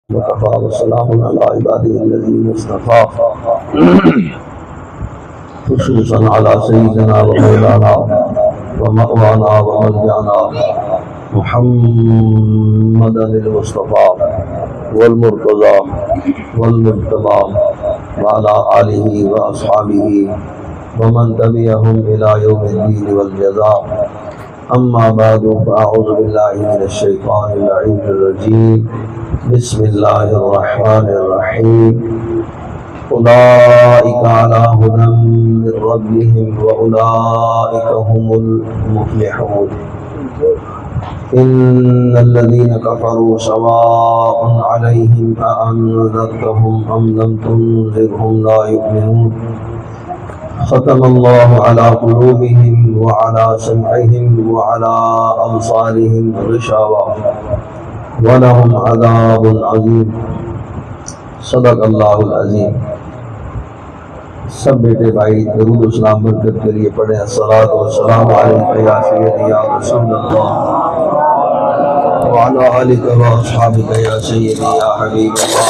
وكفى وسلام على عباده الذين اصطفى خصوصا على سيدنا ومولانا ومأوانا وملجأنا محمد المصطفى والمرتضى والمجتبى وعلى آله وأصحابه ومن تبعهم إلى يوم الدين والجزاء. أما بعد فأعوذ بالله من الشيطان اللعين الرجيم. بسم الله الرحمن الرحيم. أولئك على هدى من ربهم وأولئك هم المفلحون. إن الذين كفروا سواء عليهم أأنذرتهم أم لم تنذرهم لا يؤمنون. ختم الله على قلوبهم وعلى سمعهم وعلى أبصارهم غشاوة ولهم عذاب عظيم. صدق اللہ العظیم. سب بیٹے بھائی درود و سلام برکت کے لیے پڑھیں. الصلاۃ والسلام علیک یا سیدی یا رسول اللہ وعلی آلک و اصحابک یا سیدی یا حبیب اللہ.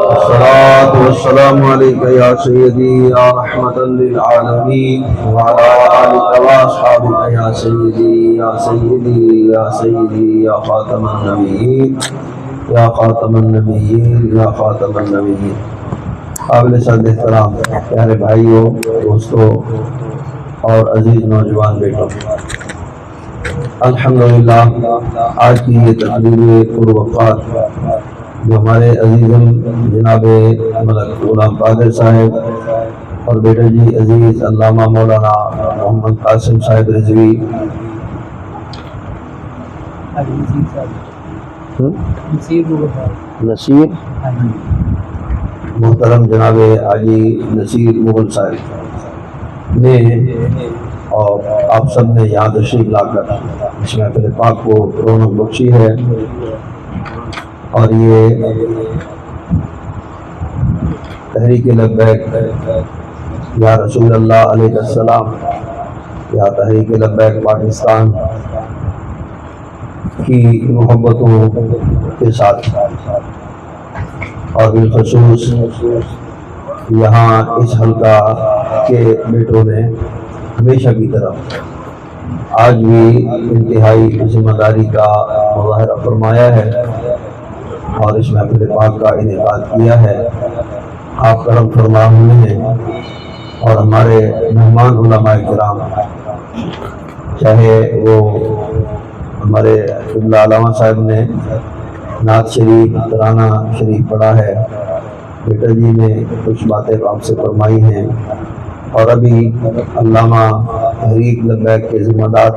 الصلاۃ والسلام علیک یا سیدی یا رحمۃ للعالمین وعلی آلک و اصحابک یا سیدی یا سیدی یا سیدی یا خاتم النبیین یا خاتم النبیین یا خاتم النبیین. قابل صد احترام پیارے بھائیوں، دوستوں اور عزیز نوجوان بیٹوں، الحمدللہ آج کی یہ تقریب پروفات جو ہمارے عزیزم جناب ملک غلام قادر صاحب اور بیٹے جی عزیز علامہ مولانا محمد قاسم صاحب رضوی نصیر محترم جناب حاجی نصیر مغل صاحب نے اور آپ سب نے یہاں تشریف لا کر اس محفل پاک کو رونق بخشی ہے. اور یہ تحریک لبیک یا رسول اللہ علیہ السلام یا تحریک لبیک پاکستان کی محبتوں کے ساتھ اور بالخصوص یہاں اس حلقہ کے بیٹوں نے ہمیشہ کی طرح آج بھی انتہائی ذمہ داری کا مظاہرہ فرمایا ہے اور اس محفل پاک کا انعقاد کیا ہے. آپ کرم فرما ہوئے ہیں اور ہمارے مہمان علماء کرام، چاہے وہ ہمارے قبلہ علامہ صاحب نے نعت شریف ترانہ شریف پڑھا ہے، بیٹا جی نے کچھ باتیں آپ سے فرمائی ہیں، اور ابھی علامہ تحریک لبیک کے ذمہ دار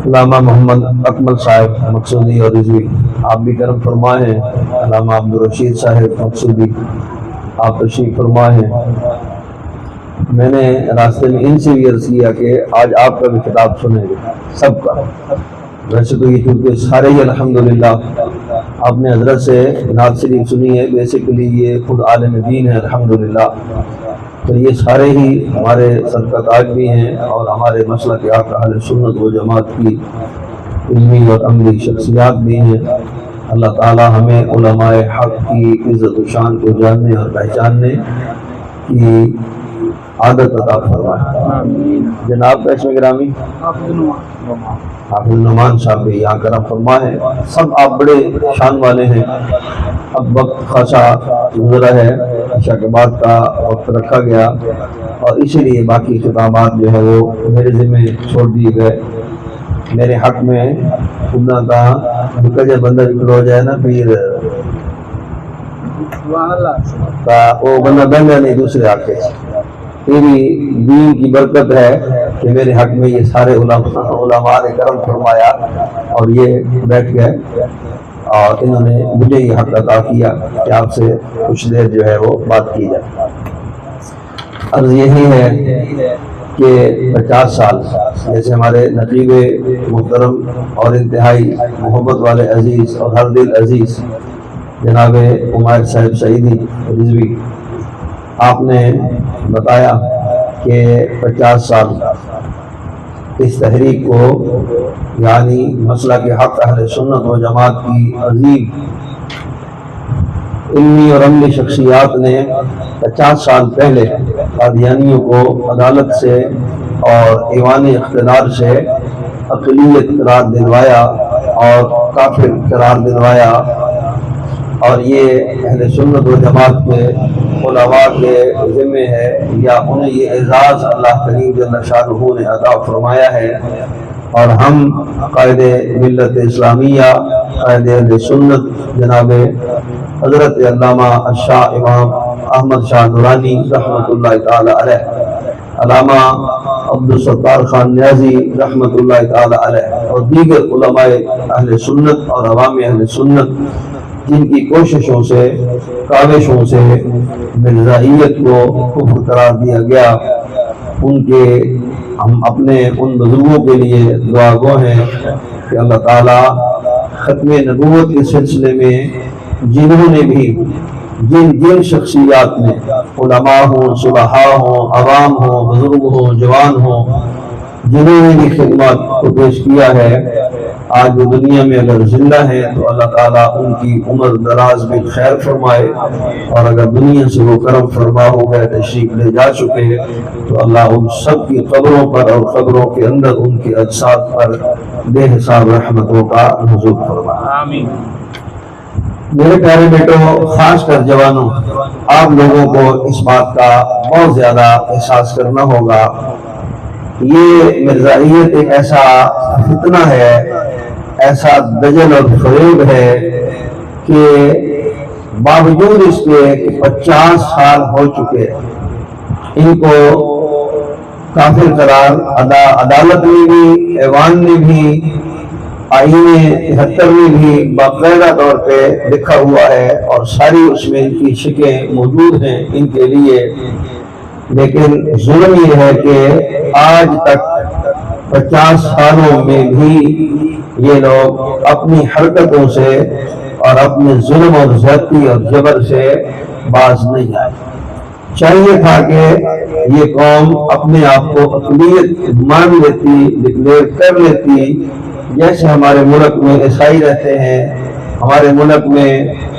علامہ محمد اکمل صاحب مقصودی اور رضوی آپ بھی کرم فرمائے ہیں، علامہ عبدالرشید صاحب مقصودی آپ تشریف فرمائے ہیں. میں نے راستے میں ان سے بھی عرض کیا کہ آج آپ کا بھی خطاب سنیں گے سب کا. ویسے تو یہ کیونکہ سارے ہی الحمدللہ آپ نے حضرت سے نعت شریف سنی ہے، بیسیکلی یہ خود عالم دین ہے الحمدللہ، تو یہ سارے ہی ہمارے سرکت آج بھی ہیں اور ہمارے مسلک اہل سنت و جماعت کی علمی اور عملی شخصیات بھی ہیں. اللہ تعالی ہمیں علماء حق کی عزت و شان کو جاننے اور پہچاننے کی عادت عطا فرمائے. جناب کا اسم گرامی حافظ نعمان صاحب بھی یہاں کرم فرما ہے. سب آپ بڑے شان والے ہیں. اب وقت خاصا گزرا ہے، عشاء کے بعد کا وقت رکھا گیا اور اسی لیے باقی خطابات جو ہے وہ میرے ذمہ چھوڑ دیے گئے. میرے حق میں خودنا تھا جب بندہ ذکر ہو جائے نا پھر وہ بندہ بن جائے نہیں دوسرے حق کے. تیری دین کی برکت ہے کہ میرے حق میں یہ سارے علماء نے کرم فرمایا اور یہ بیٹھ گئے اور انہوں نے مجھے یہ حق عطا کیا کہ آپ سے کچھ دیر جو ہے وہ بات کی جائے. عرض یہی ہے کہ 50 سال جیسے ہمارے نقیب محترم اور انتہائی محبت والے عزیز اور ہر دل عزیز جناب عمیر صاحب سعیدی رضوی آپ نے بتایا کہ 50 سال اس تحریک کو یعنی مسلک حق اہل سنت و جماعت کی عظیم علمی اور عملی شخصیات نے 50 سال پہلے قادیانیوں کو عدالت سے اور ایوان اقتدار سے اقلیت قرار دلوایا اور کافر قرار دلوایا، اور یہ اہل سنت و جماعت کے علماء کے ذمہ ہے یا انہیں یہ اعزاز اللہ کریم جل شانہ نے عطا فرمایا ہے، اور ہم قائد ملت اسلامیہ قائد اہل سنت جناب حضرت علامہ الشاہ امام احمد شاہ نورانی رحمۃ اللہ تعالی علیہ، علامہ عبدالستار خان نیازی رحمۃ اللہ تعالی علیہ اور دیگر علماء اہل سنت اور عوام اہل سنت جن کی کوششوں سے کاوشوں سے مرزائیت کو کفر قرار دیا گیا، ان کے ہم اپنے ان بزرگوں کے لیے دعا گو ہیں کہ اللہ تعالیٰ ختم نبوت کے سلسلے میں جنہوں نے بھی جن شخصیات نے علماء ہوں، صلحاء ہوں، عوام ہوں، بزرگ ہوں، جوان ہوں، جنہوں نے بھی خدمات کو پیش کیا ہے، آج وہ دنیا میں اگر زندہ ہیں تو اللہ تعالیٰ ان کی عمر دراز میں خیر فرمائے، اور اگر دنیا سے وہ کرم فرما ہو گئے تشریف لے جا چکے تو اللہ ان سب کی قبروں پر اور قبروں کے اندر ان کے اجساد پر بے حساب رحمتوں کا نزول فرمائے۔ آمین۔ میرے پیارے بیٹوں، خاص کر جوانوں، آپ لوگوں کو اس بات کا بہت زیادہ احساس کرنا ہوگا، یہ مرزائیت ایک ایسا فتنہ ہے، ایسا دجل اور فریب ہے کہ باوجود اس کے 50 سال ہو چکے ان کو کافر قرار عدالت میں بھی، ایوان نے بھی، آئین 73 میں بھی باقاعدہ طور پہ لکھا ہوا ہے، اور ساری اس میں ان کی شکیں موجود ہیں ان کے لیے، لیکن ظلم یہ ہے کہ آج تک 50 سالوں میں بھی یہ لوگ اپنی حرکتوں سے اور اپنے ظلم اور زیادتی اور جبر سے باز نہیں آئے۔ چاہیے تھا کہ یہ قوم اپنے آپ کو اقلیت مان لیتی، ڈکلیئر کر لیتی، جیسے ہمارے ملک میں عیسائی رہتے ہیں، ہمارے ملک میں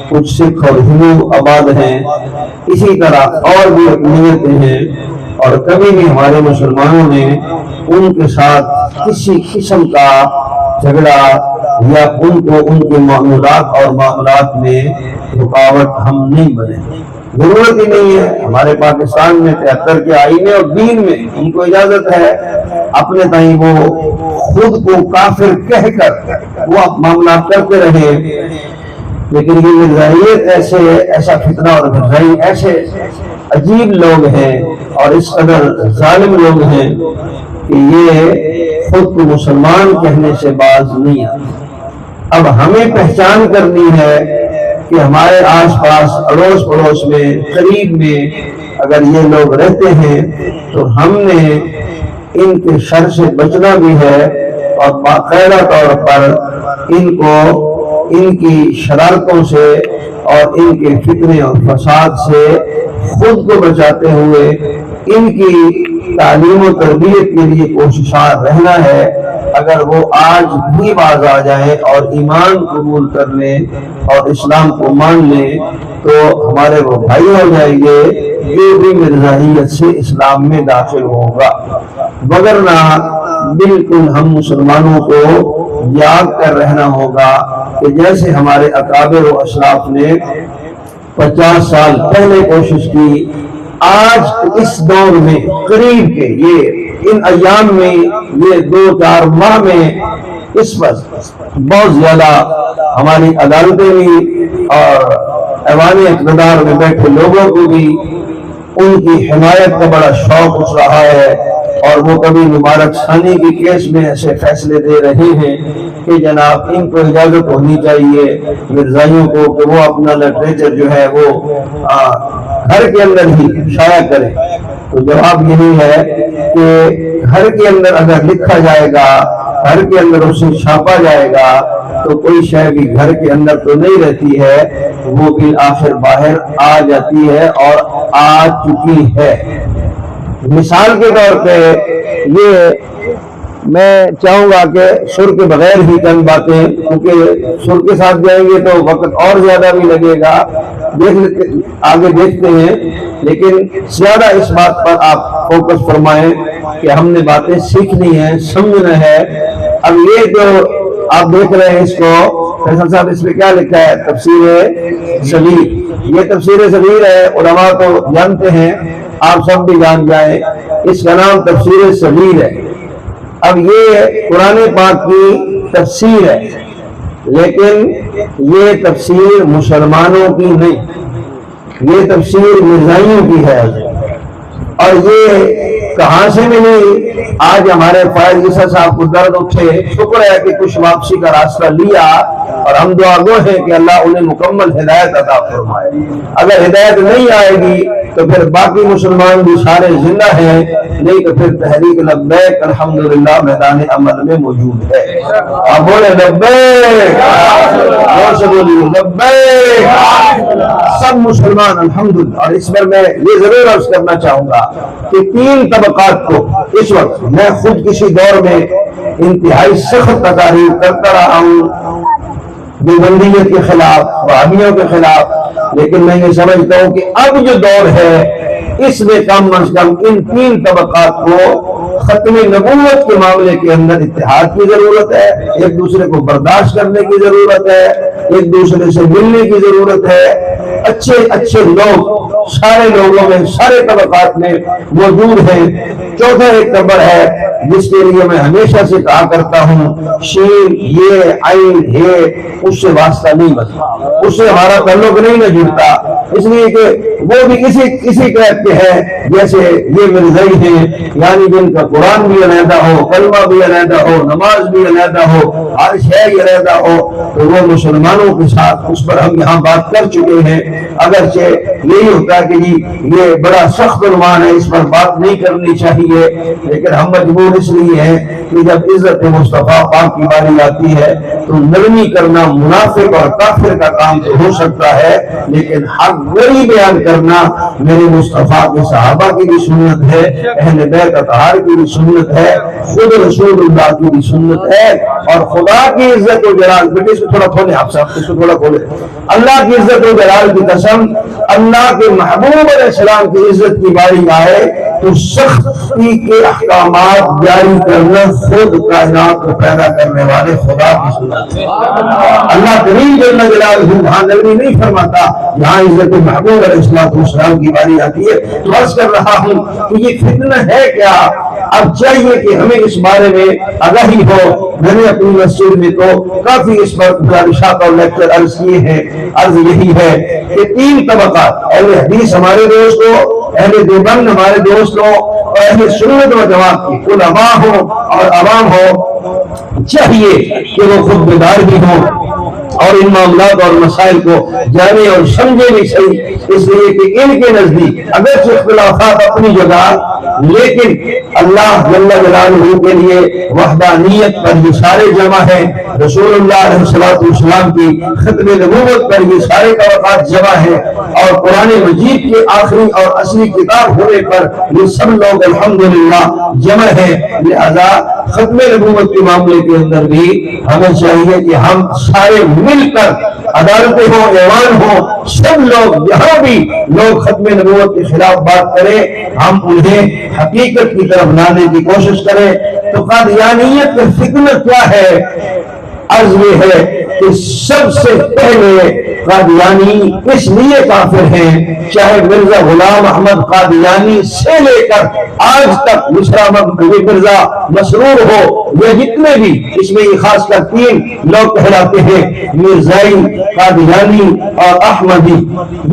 کچھ سکھ اور ہندو آباد ہیں، اسی طرح اور بھی اقلیتیں ہیں، اور کبھی بھی ہمارے مسلمانوں نے ان کے ساتھ کسی قسم کا جھگڑا یا ان کو ان کے معاملات اور معاملات میں رکاوٹ ہم نہیں بنے، ضرورت ہی نہیں ہے۔ ہمارے پاکستان میں 73 کے آئینے اور دین میں ان کو اجازت ہے اپنے تئیں وہ خود کو کافر کہہ کر وہ معاملات کرتے رہے، لیکن یہ مرزائیت ایسا فتنہ اور مرزائی ایسے عجیب لوگ ہیں اور اس قدر ظالم لوگ ہیں کہ یہ خود کو مسلمان کہنے سے باز نہیں آتے۔ اب ہمیں پہچان کرنی ہے کہ ہمارے آس پاس اڑوس پڑوس میں قریب میں اگر یہ لوگ رہتے ہیں تو ہم نے ان کے شر سے بچنا بھی ہے، اور باقاعدہ طور پر ان کو ان کی شرارتوں سے اور ان کے فتنے اور فساد سے خود کو بچاتے ہوئے ان کی تعلیم و تربیت کے لیے کوششاں رہنا ہے۔ اگر وہ آج بھی باز آ جائیں اور ایمان قبول کر لیں اور اسلام کو مان لیں تو ہمارے وہ بھائی ہو جائیں گے، یہ بھی مرزائیت سے اسلام میں داخل ہوگا، وگرنہ بالکل ہم مسلمانوں کو یاد کر رہنا ہوگا کہ جیسے ہمارے اکابر و اشراف نے 50 سال پہلے کوشش کی، آج اس دور میں قریب کے یہ ان ایام میں یہ 2-4 ماہ میں اس پر بہت زیادہ ہماری عدالتیں بھی اور ایوان اقتدار میں بیٹھے لوگوں کو بھی ان کی حمایت کا بڑا شوق اٹھ رہا ہے، اور وہ کبھی مبارک ثانی کی کیس میں ایسے فیصلے دے رہے ہیں کہ جناب ان کو اجازت ہونی چاہیے مرزائیوں کو کہ وہ اپنا لٹریچر جو ہے وہ گھر کے اندر ہی شائع کریں۔ تو جواب یہی ہے کہ گھر کے اندر اگر لکھا جائے گا، گھر کے اندر اسے چھاپا جائے گا تو کوئی شے بھی گھر کے اندر تو نہیں رہتی ہے، وہ بالآخر باہر آ جاتی ہے اور آ چکی ہے۔ مثال کے طور پہ یہ میں چاہوں گا کہ سر کے بغیر ہی چند باتیں، کیونکہ سر کے ساتھ جائیں گے تو وقت اور زیادہ بھی لگے گا، آگے دیکھتے ہیں، لیکن زیادہ اس بات پر آپ فوکس فرمائیں کہ ہم نے باتیں سیکھنی ہیں، سمجھنا ہے۔ اب یہ جو آپ دیکھ رہے ہیں اس کو، فیصل صاحب اس میں کیا لکھا ہے؟ تفسیر صغیر، یہ تفسیر صغیر ہے، علماء تو جانتے ہیں، آپ سب بھی جان جائیں، اس کا نام تفسیر صغیر ہے۔ اب یہ قرآن پاک کی تفسیر ہے، لیکن یہ تفسیر مسلمانوں کی نہیں، یہ تفسیر مرزائیوں کی ہے۔ اور یہ کہاں سے ملی؟ آج ہمارے فائز عیسیٰ صاحب کو درد اٹھے، شکر ہے کہ کچھ واپسی کا راستہ لیا، اور ہم دعا گو ہیں کہ اللہ انہیں مکمل ہدایت عطا فرمائے۔ اگر ہدایت نہیں آئے گی تو پھر باقی مسلمان بھی سارے زندہ ہیں، نہیں تو پھر تحریک لبیک الحمدللہ میدان عمل میں موجود ہے۔ آپ بولے لبیک، اور سے بولیے لبیک، سب مسلمان الحمدللہ۔ اور اس پر میں یہ ضرور عرض کرنا چاہوں گا کہ تین طبقات کو اس وقت، میں خود کسی دور میں انتہائی سخت تقاریر کرتا رہا ہوں دیوبندیت کے خلاف، وہابیوں کے خلاف، لیکن میں یہ سمجھتا ہوں کہ اب جو دور ہے اس میں کم از کم ان تین طبقات کو ختم نبوت کے معاملے کے اندر اتحاد کی ضرورت ہے، ایک دوسرے کو برداشت کرنے کی ضرورت ہے، ایک دوسرے سے ملنے کی ضرورت ہے۔ اچھے اچھے لوگ سارے لوگوں میں، سارے طبقات میں موجود ہیں۔ چوتھا ایک نمبر ہے جس کے لیے میں ہمیشہ سے کہا کرتا ہوں، شین یہ عین ہے، اس سے واسطہ نہیں بنتا، اس سے ہمارا تعلق نہیں نہ جڑتا، اس لیے کہ وہ بھی کسی ٹائپ کے ہیں جیسے یہ مرزائی ہیں، یعنی جن کا قرآن بھی علیحدہ ہو، کلمہ بھی علیحدہ ہو، نماز بھی علیحدہ ہو، ہر شے علیحدہ ہو، تو وہ مسلمانوں کے ساتھ اس پر ہم یہاں بات کر چکے ہیں۔ اگرچہ یہی ہوتا کہ جی یہ بڑا سخت عنوان ہے، اس پر بات نہیں کرنی چاہیے، لیکن ہم مجبور اس لیے ہیں کہ جب عزت مصطفیٰ پاک کی باری آتی ہے تو نرمی کرنا منافق اور کافر کا کام تو ہو سکتا ہے، لیکن حق وہی بیان کرنا میرے مصطفیٰ کے صحابہ کی بھی سنت ہے، اہل بیت اطہار کی بھی سنت ہے، خود رسول اللہ کی بھی سنت ہے، اور خدا کی عزت و جلال، بیٹے اس کو تھوڑا کھولے، آپ صاحب اس کو تھوڑا کھولے، اللہ کی عزت و جلال کی قسم، اللہ کے محبوب علیہ السلام کی عزت کی باری آئے تو سختی کے احکامات جاری کرنا خود کائنات کو پیدا کرنے والے خدا کی سنت ہے۔ اللہ کریم جل جلالہ وہاں نرمی نہیں فرماتا، یہاں عزت محبوب علیہ السلام کی باری آتی ہے۔ تو عرض کر رہا ہوں کہ یہ فتنہ ہے کیا؟ اب چاہیے کہ ہمیں اس بارے میں آگاہی ہو۔ میں نے اپنی مسجد میں تو کافی اس پر گزارشات اور لیکچر عرض کیے ہیں۔ عرض یہی ہے کہ تین طبقات، اہل حدیث ہمارے دوستوں، اہل دیوبند ہمارے دوستوں، اور اہل سنت و جماعت کی علماء ہو اور عوام ہو، چاہیے کہ وہ خود بیدار بھی ہوں اور ان معاملات اور مسائل کو جانے اور سمجھے بھی صحیح، اس لیے کہ ان کے نزدیک اگرچہ اختلافات اپنی جگہ، لیکن اللہ جل جلالہ کے لیے وحدانیت پر یہ سارے جمع ہیں، رسول اللہ علیہ السلام کی ختم نبوت پر یہ سارے طبقات جمع ہیں، اور قرآن مجید کے آخری اور اصلی کتاب ہونے پر یہ سب لوگ الحمدللہ جمع ہیں۔ لہذا ختم نبوت کے معاملے کے اندر بھی ہمیں چاہیے کہ ہم سارے مل کر، عدالتیں ہوں، ایوان ہوں، سب لوگ جہاں بھی لوگ ختم نبوت کے خلاف بات کریں، ہم انہیں حقیقت کی طرف لانے کی کوشش کریں۔ تو قادیانیت کا فتنہ کیا ہے؟ عرض یہ ہے کہ سب سے پہلے قادیانی اس لیے کافر ہیں، چاہے مرزا غلام احمد قادیانی سے لے کر آج تک مرزا مسرور ہو، یہ جتنے بھی، اس میں یہ خاص کر تین لوگ کہلاتے ہیں، مرزائی، قادیانی اور احمدی،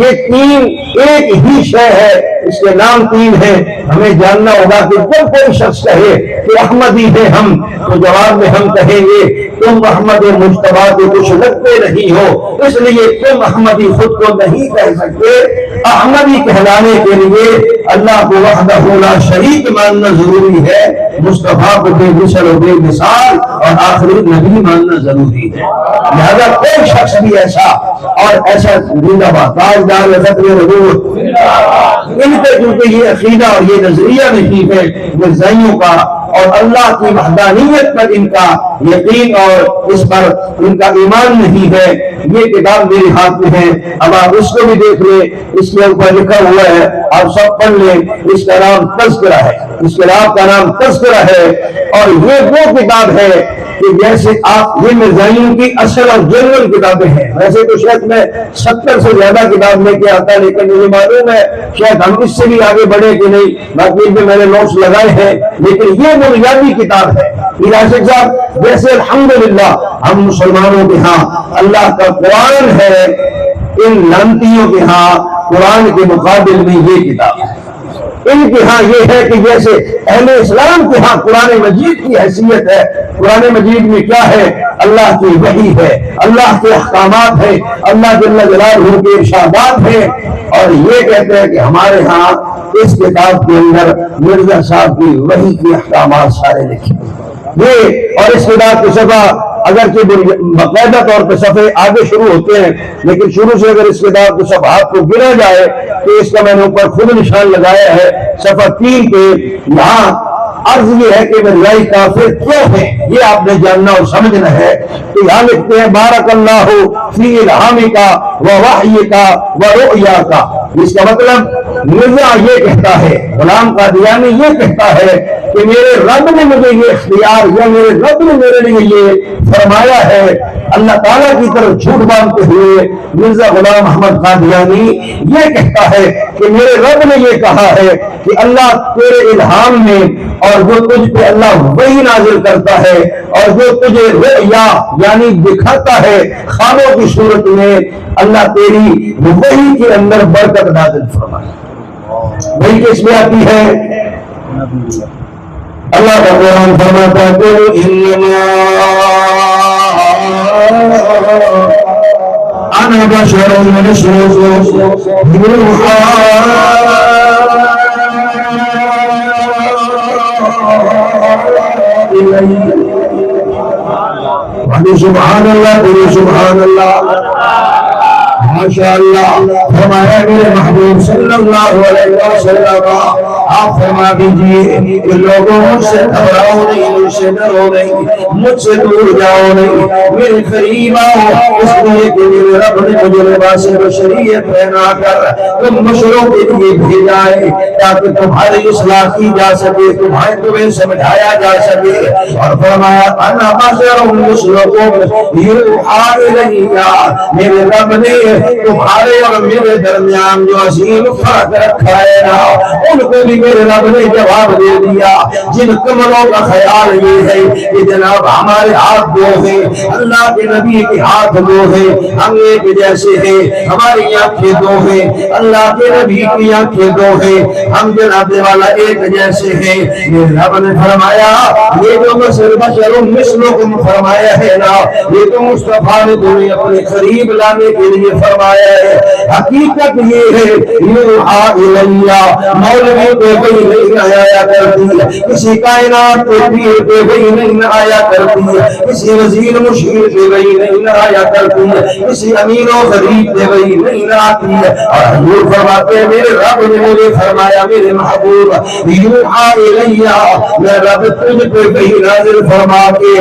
یہ تین ایک ہی شے ہے، اس کے نام تین ہیں۔ ہمیں جاننا ہوگا کہ جب کوئی شخص کہے کہ احمدی ہیں ہم، تو جواب میں ہم کہیں گے تم احمد مجتبیٰ کے کچھ لگتے نہیں ہو، اس لیے تم احمدی خود کو نہیں کہہ سکتے۔ احمدی کہلانے کے لیے اللہ کو وحدہ لا شریک ماننا ضروری ہے، مصطفیٰ کو بے مثل و بے مثال اور آخری نبی ماننا ضروری ہے. لہذا کوئی شخص بھی ایسا اور ایسا زندہ باد تاجدار ختم نبوت ان پہ کیونکہ یہ عقیدہ اور یہ نظریہ نہیں ہے مرزائیوں کا اور اللہ کی وحدانیت پر ان کا یقین اور اس پر ان کا ایمان نہیں ہے. یہ کتاب میرے ہاتھ میں ہے, اب آپ اس کو بھی دیکھ لیں, اس کے اوپر لکھا ہوا ہے, آپ سب پڑھ لیں. اس کا نام تذکرہ ہے, اس کتاب کا نام تذکرہ ہے. اور یہ وہ کتاب ہے کہ جیسے آپ یہ مرزائیوں کی اصل اور جنرل کتابیں ہیں. ویسے تو شاید میں 70 سے زیادہ کتاب لے کے آتا, لیکن مجھے معلوم ہے شاید ہم اس سے بھی آگے بڑھے کہ نہیں, باقی میں نے نوٹس لگائے ہیں. لیکن یہ بنیادی کتاب ہے. راشد صاحب جیسے الحمدللہ ہم مسلمانوں کے ہاں اللہ کا قرآن ہے, ان لانتیوں کے ہاں قرآن کے مقابل میں یہ کتاب ہے. ان کے ہاں یہ ہے کہ جیسے اہل اسلام کے ہاں قرآن مجید کی حیثیت ہے. قرآن مجید میں کیا ہے؟ اللہ کی وحی ہے, اللہ کے احکامات ہیں, اللہ جل جلالہ کے ارشادات ہیں. اور یہ کہتے ہیں کہ ہمارے ہاں اس کتاب کے اندر مرزا صاحب کی وحی کے احکامات سارے لکھے یہ. اور اس کتاب کی صفحہ اگرچہ باقاعدہ طور پہ صفحے آگے شروع ہوتے ہیں, لیکن شروع سے اگر اس کتاب کے صفحات کو گنا جائے تو اس کا میں نے اوپر خود نشان لگایا ہے صفحہ 3 پہ. یہاں عرض یہ ہے کہ مرزائی کافر کیوں ہے یہ آپ نے جاننا اور سمجھنا ہے. تو یہاں لکھتے ہیں بارک اللہ فی الہامک و وحیک و رؤیاک. اس کا مطلب مرزا یہ کہتا ہے, غلام قادیانی یہ کہتا ہے کہ میرے رب نے مجھے یہ اختیار یا میرے رب نے میرے لیے یہ فرمایا ہے. اللہ تعالیٰ کی طرف جھوٹ باندھتے ہوئے مرزا غلام احمد قادیانی یہ کہتا ہے کہ میرے رب نے یہ کہا ہے کہ اللہ تیرے الہام میں اور جو تجھ پہ اللہ وحی نازل کرتا ہے اور جو تجھے رؤیا یعنی دکھاتا ہے خوابوں کی صورت میں, اللہ تیری وحی کے اندر برکت نازل فرمائے. وحی کس میں آتی ہے؟ اللہ کا قرآن فرماتا ہے انما انا بشر مثلکم یوحی الی. سبحان اللہ, سبحان اللہ, ماشاء اللہ. فرمایا میرے محبوب صلی اللہ علیہ وسلم آپ فرما دیجیے کہ لوگوں مجھ سے گھبراؤ نہیں, مجھ سے ڈرو نہیں, مجھ سے دور جاؤ نہیں, میرے قریب آؤ. اس لیے کہ میرے رب نے مجھے لباس بشریت پہنا کر تم بشروں کے لیے بھیجا ہے تاکہ تمہاری اصلاح کی جا سکے, تمہیں سمجھایا جا سکے. اور فرمایا انا بشر مثلکم یوحی الی. میرے رب نے تمہارے اور میرے درمیان جو عظیم فرق رکھا ہے نا, ان کو بھی میرے رب نے جواب دے دیا. جن کمروں کا خیال یہ ہے کہ جناب ہمارے ہاتھ دو ہیں, اللہ کے نبی کے ہاتھ دو ہیں, ہم ایک جیسے ہیں, ہماری آنکھیں دو ہیں, اللہ کے نبی کی آنکھیں دو ہیں, ہم جناب والا ایک جیسے ہیں. میرے رب نے فرمایا یہ جو بشر مثلکم فرمایا ہے نا, یہ تو مصطفیٰ نے تمہیں اپنے قریب لانے کے لیے فرمایا ہے. حقیقت یہ ہے یوحی الی, مولوی پہ وحی نہیں آیا کرتی, کسی کائنات پہ پیر پہ وحی نہیں آیا کرتی, کسی وزیر مشیر پہ وحی نہیں آیا کرتی, کسی امیر و غریب پہ وحی نہیں آتی. اور حضور فرماتے ہیں میرے رب نے مجھے فرمایا میرے محبوب یوحی الی, میں رب تجھ پہ وحی نازل فرما کے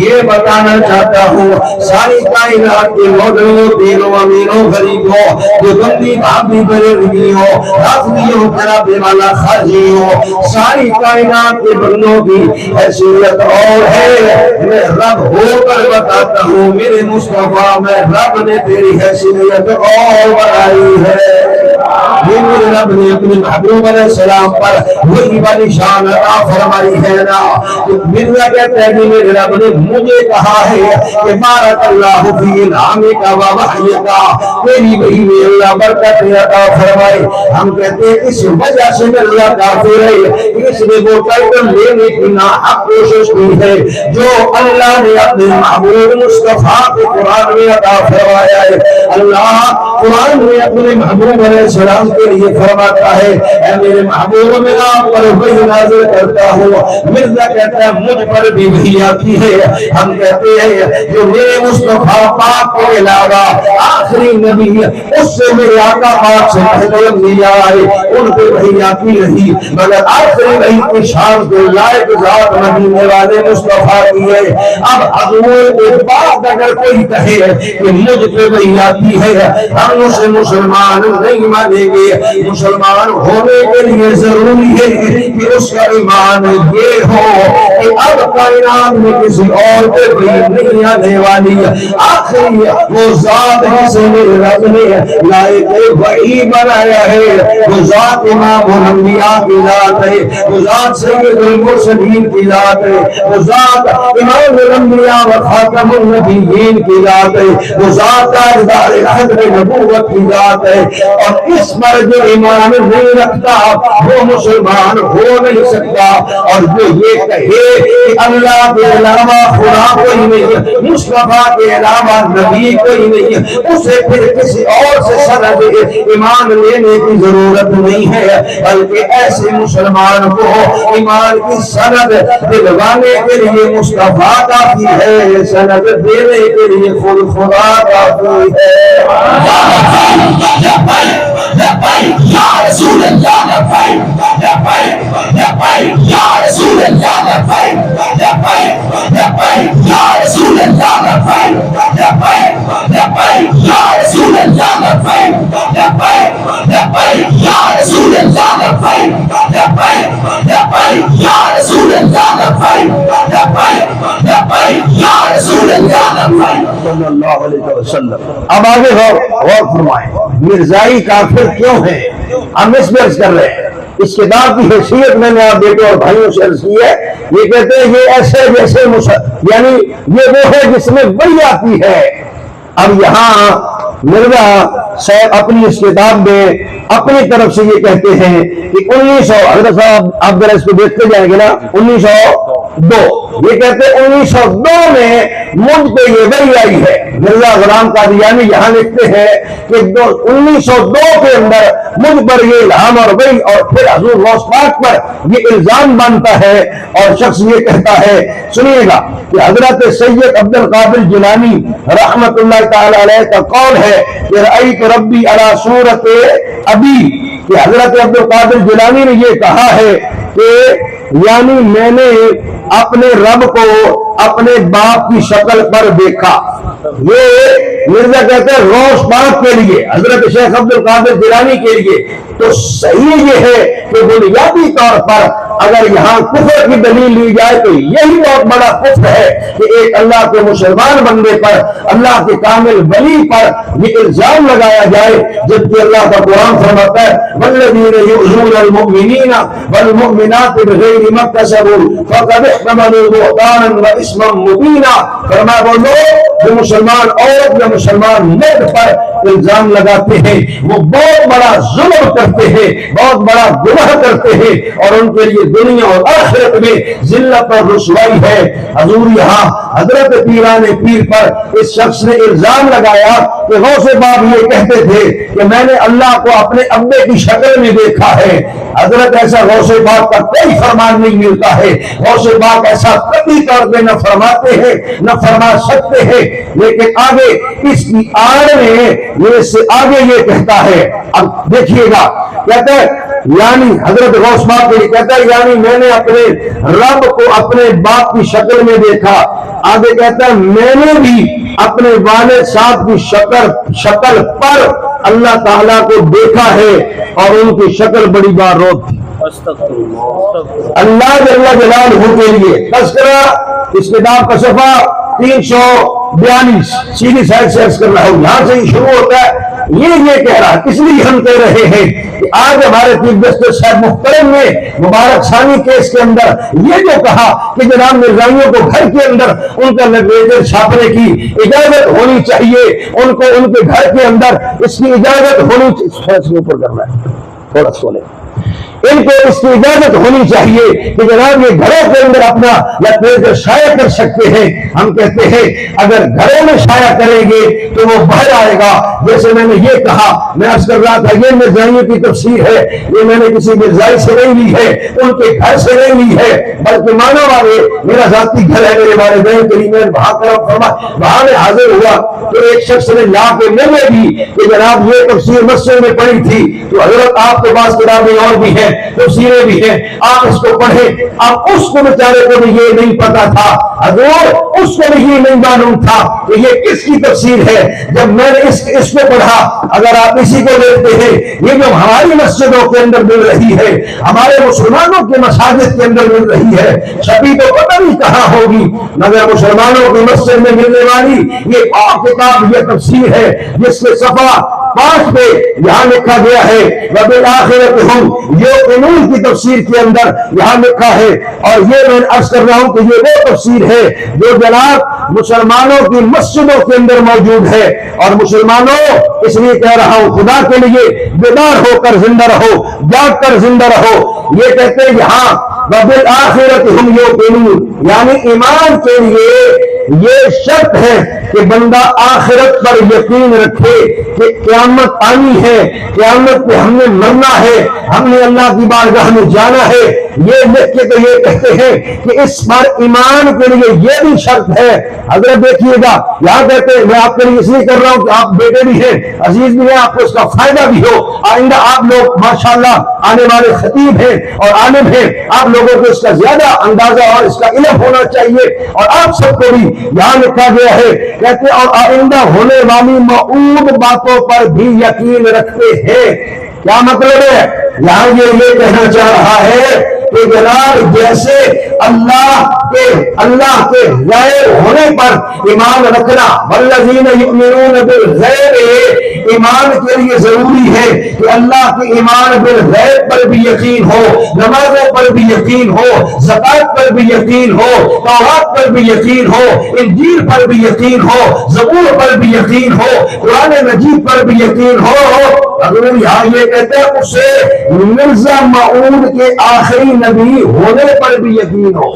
یہ بتانا چاہتا ہوں ساری کائنات کے مولویوں, پیروں, امینوں, غریبوں, جو بندی بھابی بریلویوں, رافضیوں, جناب والا خارجیوں, ساری کائنات کے بندوں کی حیثیت اور ہے. میں رب ہو کر بتاتا ہوں میرے مصطفیٰ, میں رب نے تیری حیثیت اور بڑھائی ہے. یہ میرے رب نے اپنے محبوب علیہ السلام پر وہی والی شان عطا فرمائی ہے نا. مرزا کہتا ہے کہ میرے رب نے مجھے کہا ہے کہ بارک اللہ فی الہامک و وحیک, تیری وحی میں اللہ برکت عطا فرمائے. ہم کہتے ہیں اس وجہ سے مرزا کافر ہے, اس نے وہ ٹائٹل لینے کی ناحق کوشش کی ہے جو اللہ نے اپنے محبوب مصطفیٰ کو قرآن میں عطا فرمایا ہے. اللہ قرآن میں اپنے محبوب علیہ السلام کے لیے فرماتا ہے اے میرے محبوب میں آپ پر وحی نازل کرتا ہوں. مرزا کہتا ہے مجھ پر بھی وحی آتی ہے. ہم کہتے ہیں جو میرے مصطفیٰ پاک کے علاوہ آخری نبی اس سے میرے آقا پاک سے پہلے انبیاء آئے ان پہ وحی آتی رہی مگر آخری وحی کی شان کے لائق ذات مدینے والے مصطفیٰ کی ہے. اب حضور کے بعد اگر کوئی کہے کہ مجھ پہ وحی آتی ہے ہم اسے مسلمان نہیں مانیں گے. مسلمان ہونے کے لیے ضروری ہے کہ اس کا ایمان یہ ہو کہ اب کائنات میں کسی اور پہ وحی نہیں آنے والی. آخری وہ ذات جسے میرے رب نے لائق وحی بنایا ہے وہ ذات امام الانبیاء کی ذات ہے. وہ ذات سید المرسلین کی ذات ہے. وہ ذات امام الانبیاء و خاتم النبیین کی ذات ہے. وہ ذات تاجدار حضر نبوت کی ذات ہے. اور اس پر جو ایمان نہیں رکھتا وہ مسلمان ہو نہیں سکتا. اور جو یہ کہے کہ اللہ کے علاوہ خدا کوئی نہیں مصطفیٰ کے علاوہ نبی کوئی نہیں اسے پھر کسی اور سے سند ایمان لینے کی ضرورت نہیں ہے بلکہ ایسے مسلمان کو ایمان کی سند دلوانے کے لیے مصطفیٰ کافی ہے. سند دینے کے لیے خود خدا کافی ہے. یا رسول اللہ یا رسول اللہ یا رسول اللہ یا رسول اللہ یا رسول اب آگے غور فرمائیں مرزائی کافر کیوں ہیں. ہم اس میں عرض کر رہے ہیں اس کتاب کی حیثیت میں نے آپ بیٹے اور بھائیوں سے عرض کی ہے. یہ کہتے ہیں یہ ایسے جیسے یعنی یہ وہ ہے جس میں وحی آتی ہے. اب یہاں مرزا صاحب اپنی اس کتاب میں اپنی طرف سے یہ کہتے ہیں کہ 1900 حضرت صاحب آپ ذرا اس کو دیکھتے جائیں گے نا 1902 یہ کہتے ہیں 1902 میں مجھ پہ یہ وحی آئی ہے. مرزا غلام قادیانی یہاں لکھتے ہیں کہ 1902 کے اندر مجھ پر یہ الہام اور وحی اور پھر حضور غوث پاک پر یہ الزام بنتا ہے اور شخص یہ کہتا ہے سنیے گا کہ حضرت سید عبد القادر جیلانی رحمت اللہ تعالی علیہ کا قول ہے کہ رأیت ربی علی صورت ابی کہ حضرت عبد القادر جیلانی نے یہ کہا ہے کہ یعنی میں نے اپنے رب کو اپنے باپ کی شکل پر دیکھا. یہ مرزا کہتے ہیں غوث پاک کے لیے حضرت شیخ عبد القادر جیلانی کے لیے تو صحیح یہ ہے کہ بنیادی طور پر اگر یہاں کفر کی دلیل لی جائے تو یہی بہت بڑا کفر ہے کہ ایک اللہ کے مسلمان بندے پر اللہ کے کامل ولی پر یہ الزام لگایا جائے جبکہ اللہ کا قرآن فرماتا ہے والذین یؤذون المؤمنین والمؤمنات بغیر ما اکتسبوا فقد احتملوا بہتانا واثما مبینا. فرمایا وہ لوگ جو مسلمان عورت یا مسلمان مرد پر الزام لگاتے ہیں وہ بہت بڑا ظلم کرتے ہیں بہت بڑا گناہ کرتے ہیں اور ان کے لیے دنیا اور آخرت میں ذلت اور رسوائی ہے. حضور یہاں حضرت پیران پیر پر اس شخص نے الزام لگایا کہ غوث پاک یہ کہتے تھے کہ میں نے اللہ کو اپنے ابے کی شکل میں دیکھا ہے. حضرت ایسا غوث پاک کا کوئی فرمان نہیں ملتا ہے. غوث پاک ایسا کبھی طور پہ نہ فرماتے ہیں نہ فرما سکتے ہیں. لیکن آگے اس کی آڑ میں یہ اس سے آگے یہ کہتا ہے اب دیکھیے گا کہتا ہے یعنی حضرت غوث پاک یہ کہتا ہے یعنی میں نے اپنے رب کو اپنے باپ کی شکل میں دیکھا. آگے کہتا ہے میں نے بھی اپنے والد صاحب کی شکل پر اللہ تعالیٰ کو دیکھا ہے اور ان کی شکل بڑی بار روت تھی. اللہ جل جلالہ کے لیے تذکرہ اس کتاب کا صفحہ 342 سیدھی سائڈ سے عرض کر رہا ہوں یہاں سے ہی شروع ہوتا ہے. یہ کہہ رہا اس لیے ہم کہہ رہے ہیں کہ آج ہمارے چیف جسٹس صاحب محترم نے مبارک ثانی کیس کے اندر یہ جو کہا کہ جناب مرزائیوں کو گھر کے اندر ان کا لٹریچر چھاپنے کی اجازت ہونی چاہیے ان کو ان کے گھر کے اندر اس کی اجازت ہونی چاہیے. اوپر کرنا ہے تھوڑا سولے ان کو اس کی اجازت ہونی چاہیے کہ جناب یہ گھروں کے اندر اپنا لطیفہ شائع کر سکتے ہیں. ہم کہتے ہیں اگر گھروں میں شائع کریں گے تو وہ باہر آئے گا. جیسے میں نے یہ کہا, میں عرض کر رہا تھا یہ مرزائیوں کی تفسیر ہے, یہ میں نے کسی مرزائی سے نہیں لی ہے, ان کے گھر سے نہیں لی ہے, بلکہ مانو والے میرا ذاتی گھر ہے, میرے والدین کریمین وہاں کرم فرما, وہاں میں حاضر ہوا تو ایک شخص نے لا کے ملے بھی کہ جناب یہ تفسیر مسجد میں پڑھی تھی تو حضرت آپ کے پاس کتابیں اور بھی ہیں, تفسیریں بھی ہیں, آپ اس کو پڑھیں. اب اس کو بیچارے کو بھی یہ نہیں پتا تھا, حضور اس کو بھی یہ نہیں معلوم تھا کہ یہ کس کی تفسیر ہے. جب میں نے اس کو پڑھا, اگر آپ اسی کو دیکھتے ہیں یہ جو ہماری مسجدوں کے اندر مل رہی ہے, ہمارے مسلمانوں کے مساجد کے اندر مل رہی ہے, چھپی تو پتہ نہیں کہاں ہوگی, مگر مسلمانوں کی مسجد میں ملنے والی یہ اور کتاب یہ تفسیر ہے جس کے صفحہ 5 پہ یہاں لکھا گیا ہے وَبِالْآخِرَةِ هُمْ يُوقِنُونَ کی تفسیر کے اندر یہاں لکھا ہے. اور یہ میں عرض کر رہا ہوں کہ یہ وہ تفسیر ہے جو جناب مسلمانوں کی مسجدوں کے اندر موجود ہے. اور مسلمانوں اس لیے کہہ رہا ہوں خدا کے لیے بیدار ہو کر زندہ رہو, جاگ کر زندہ رہو. یہ کہتے ہیں یہاں وَبِالْآخِرَةِ هُمْ يُوقِنُونَ یعنی ایمان کے لیے یہ شرط ہے کہ بندہ آخرت پر یقین رکھے کہ قیامت آنی ہے, قیامت پہ ہم نے مرنا ہے, ہم نے اللہ کی بارگاہ میں جانا ہے. یہ لکھ کے تو یہ کہتے ہیں کہ اس پر ایمان کے لیے یہ بھی شرط ہے. حضرت دیکھیے گا یہاں کہتے ہیں, میں آپ کے لیے اس لیے کر رہا ہوں کہ آپ بیٹے بھی ہیں, عزیز بھی ہیں, آپ کو اس کا فائدہ بھی ہو. آئندہ آپ لوگ ماشاءاللہ آنے والے خطیب ہیں اور عالم ہیں, آپ لوگوں کو اس کا زیادہ اندازہ اور اس کا علم ہونا چاہیے. اور آپ سب کو بھی یہاں لکھا گیا ہے کہتے اور آئندہ ہونے والی موعود باتوں پر بھی یقین رکھتے ہیں. کیا مطلب ہے؟ یہاں یہ کہنا چاہ رہا ہے کہ جناب جیسے اللہ کے غائب ہونے پر ایمان رکھنا, والذین یؤمنون بالغیب, ایمان کے لیے ضروری ہے کہ اللہ کے ایمان بالغیب پر بھی یقین ہو, نمازوں پر بھی یقین ہو, زکات پر بھی یقین ہو, توحید پر بھی یقین ہو, انجیل پر بھی یقین ہو, زبور پر بھی یقین ہو, قرآن مجید پر بھی یقین ہو. اگر یہاں یہ کہتے ہیں اسے مرزا معود کے آخری نبی ہونے پر بھی یقین ہو.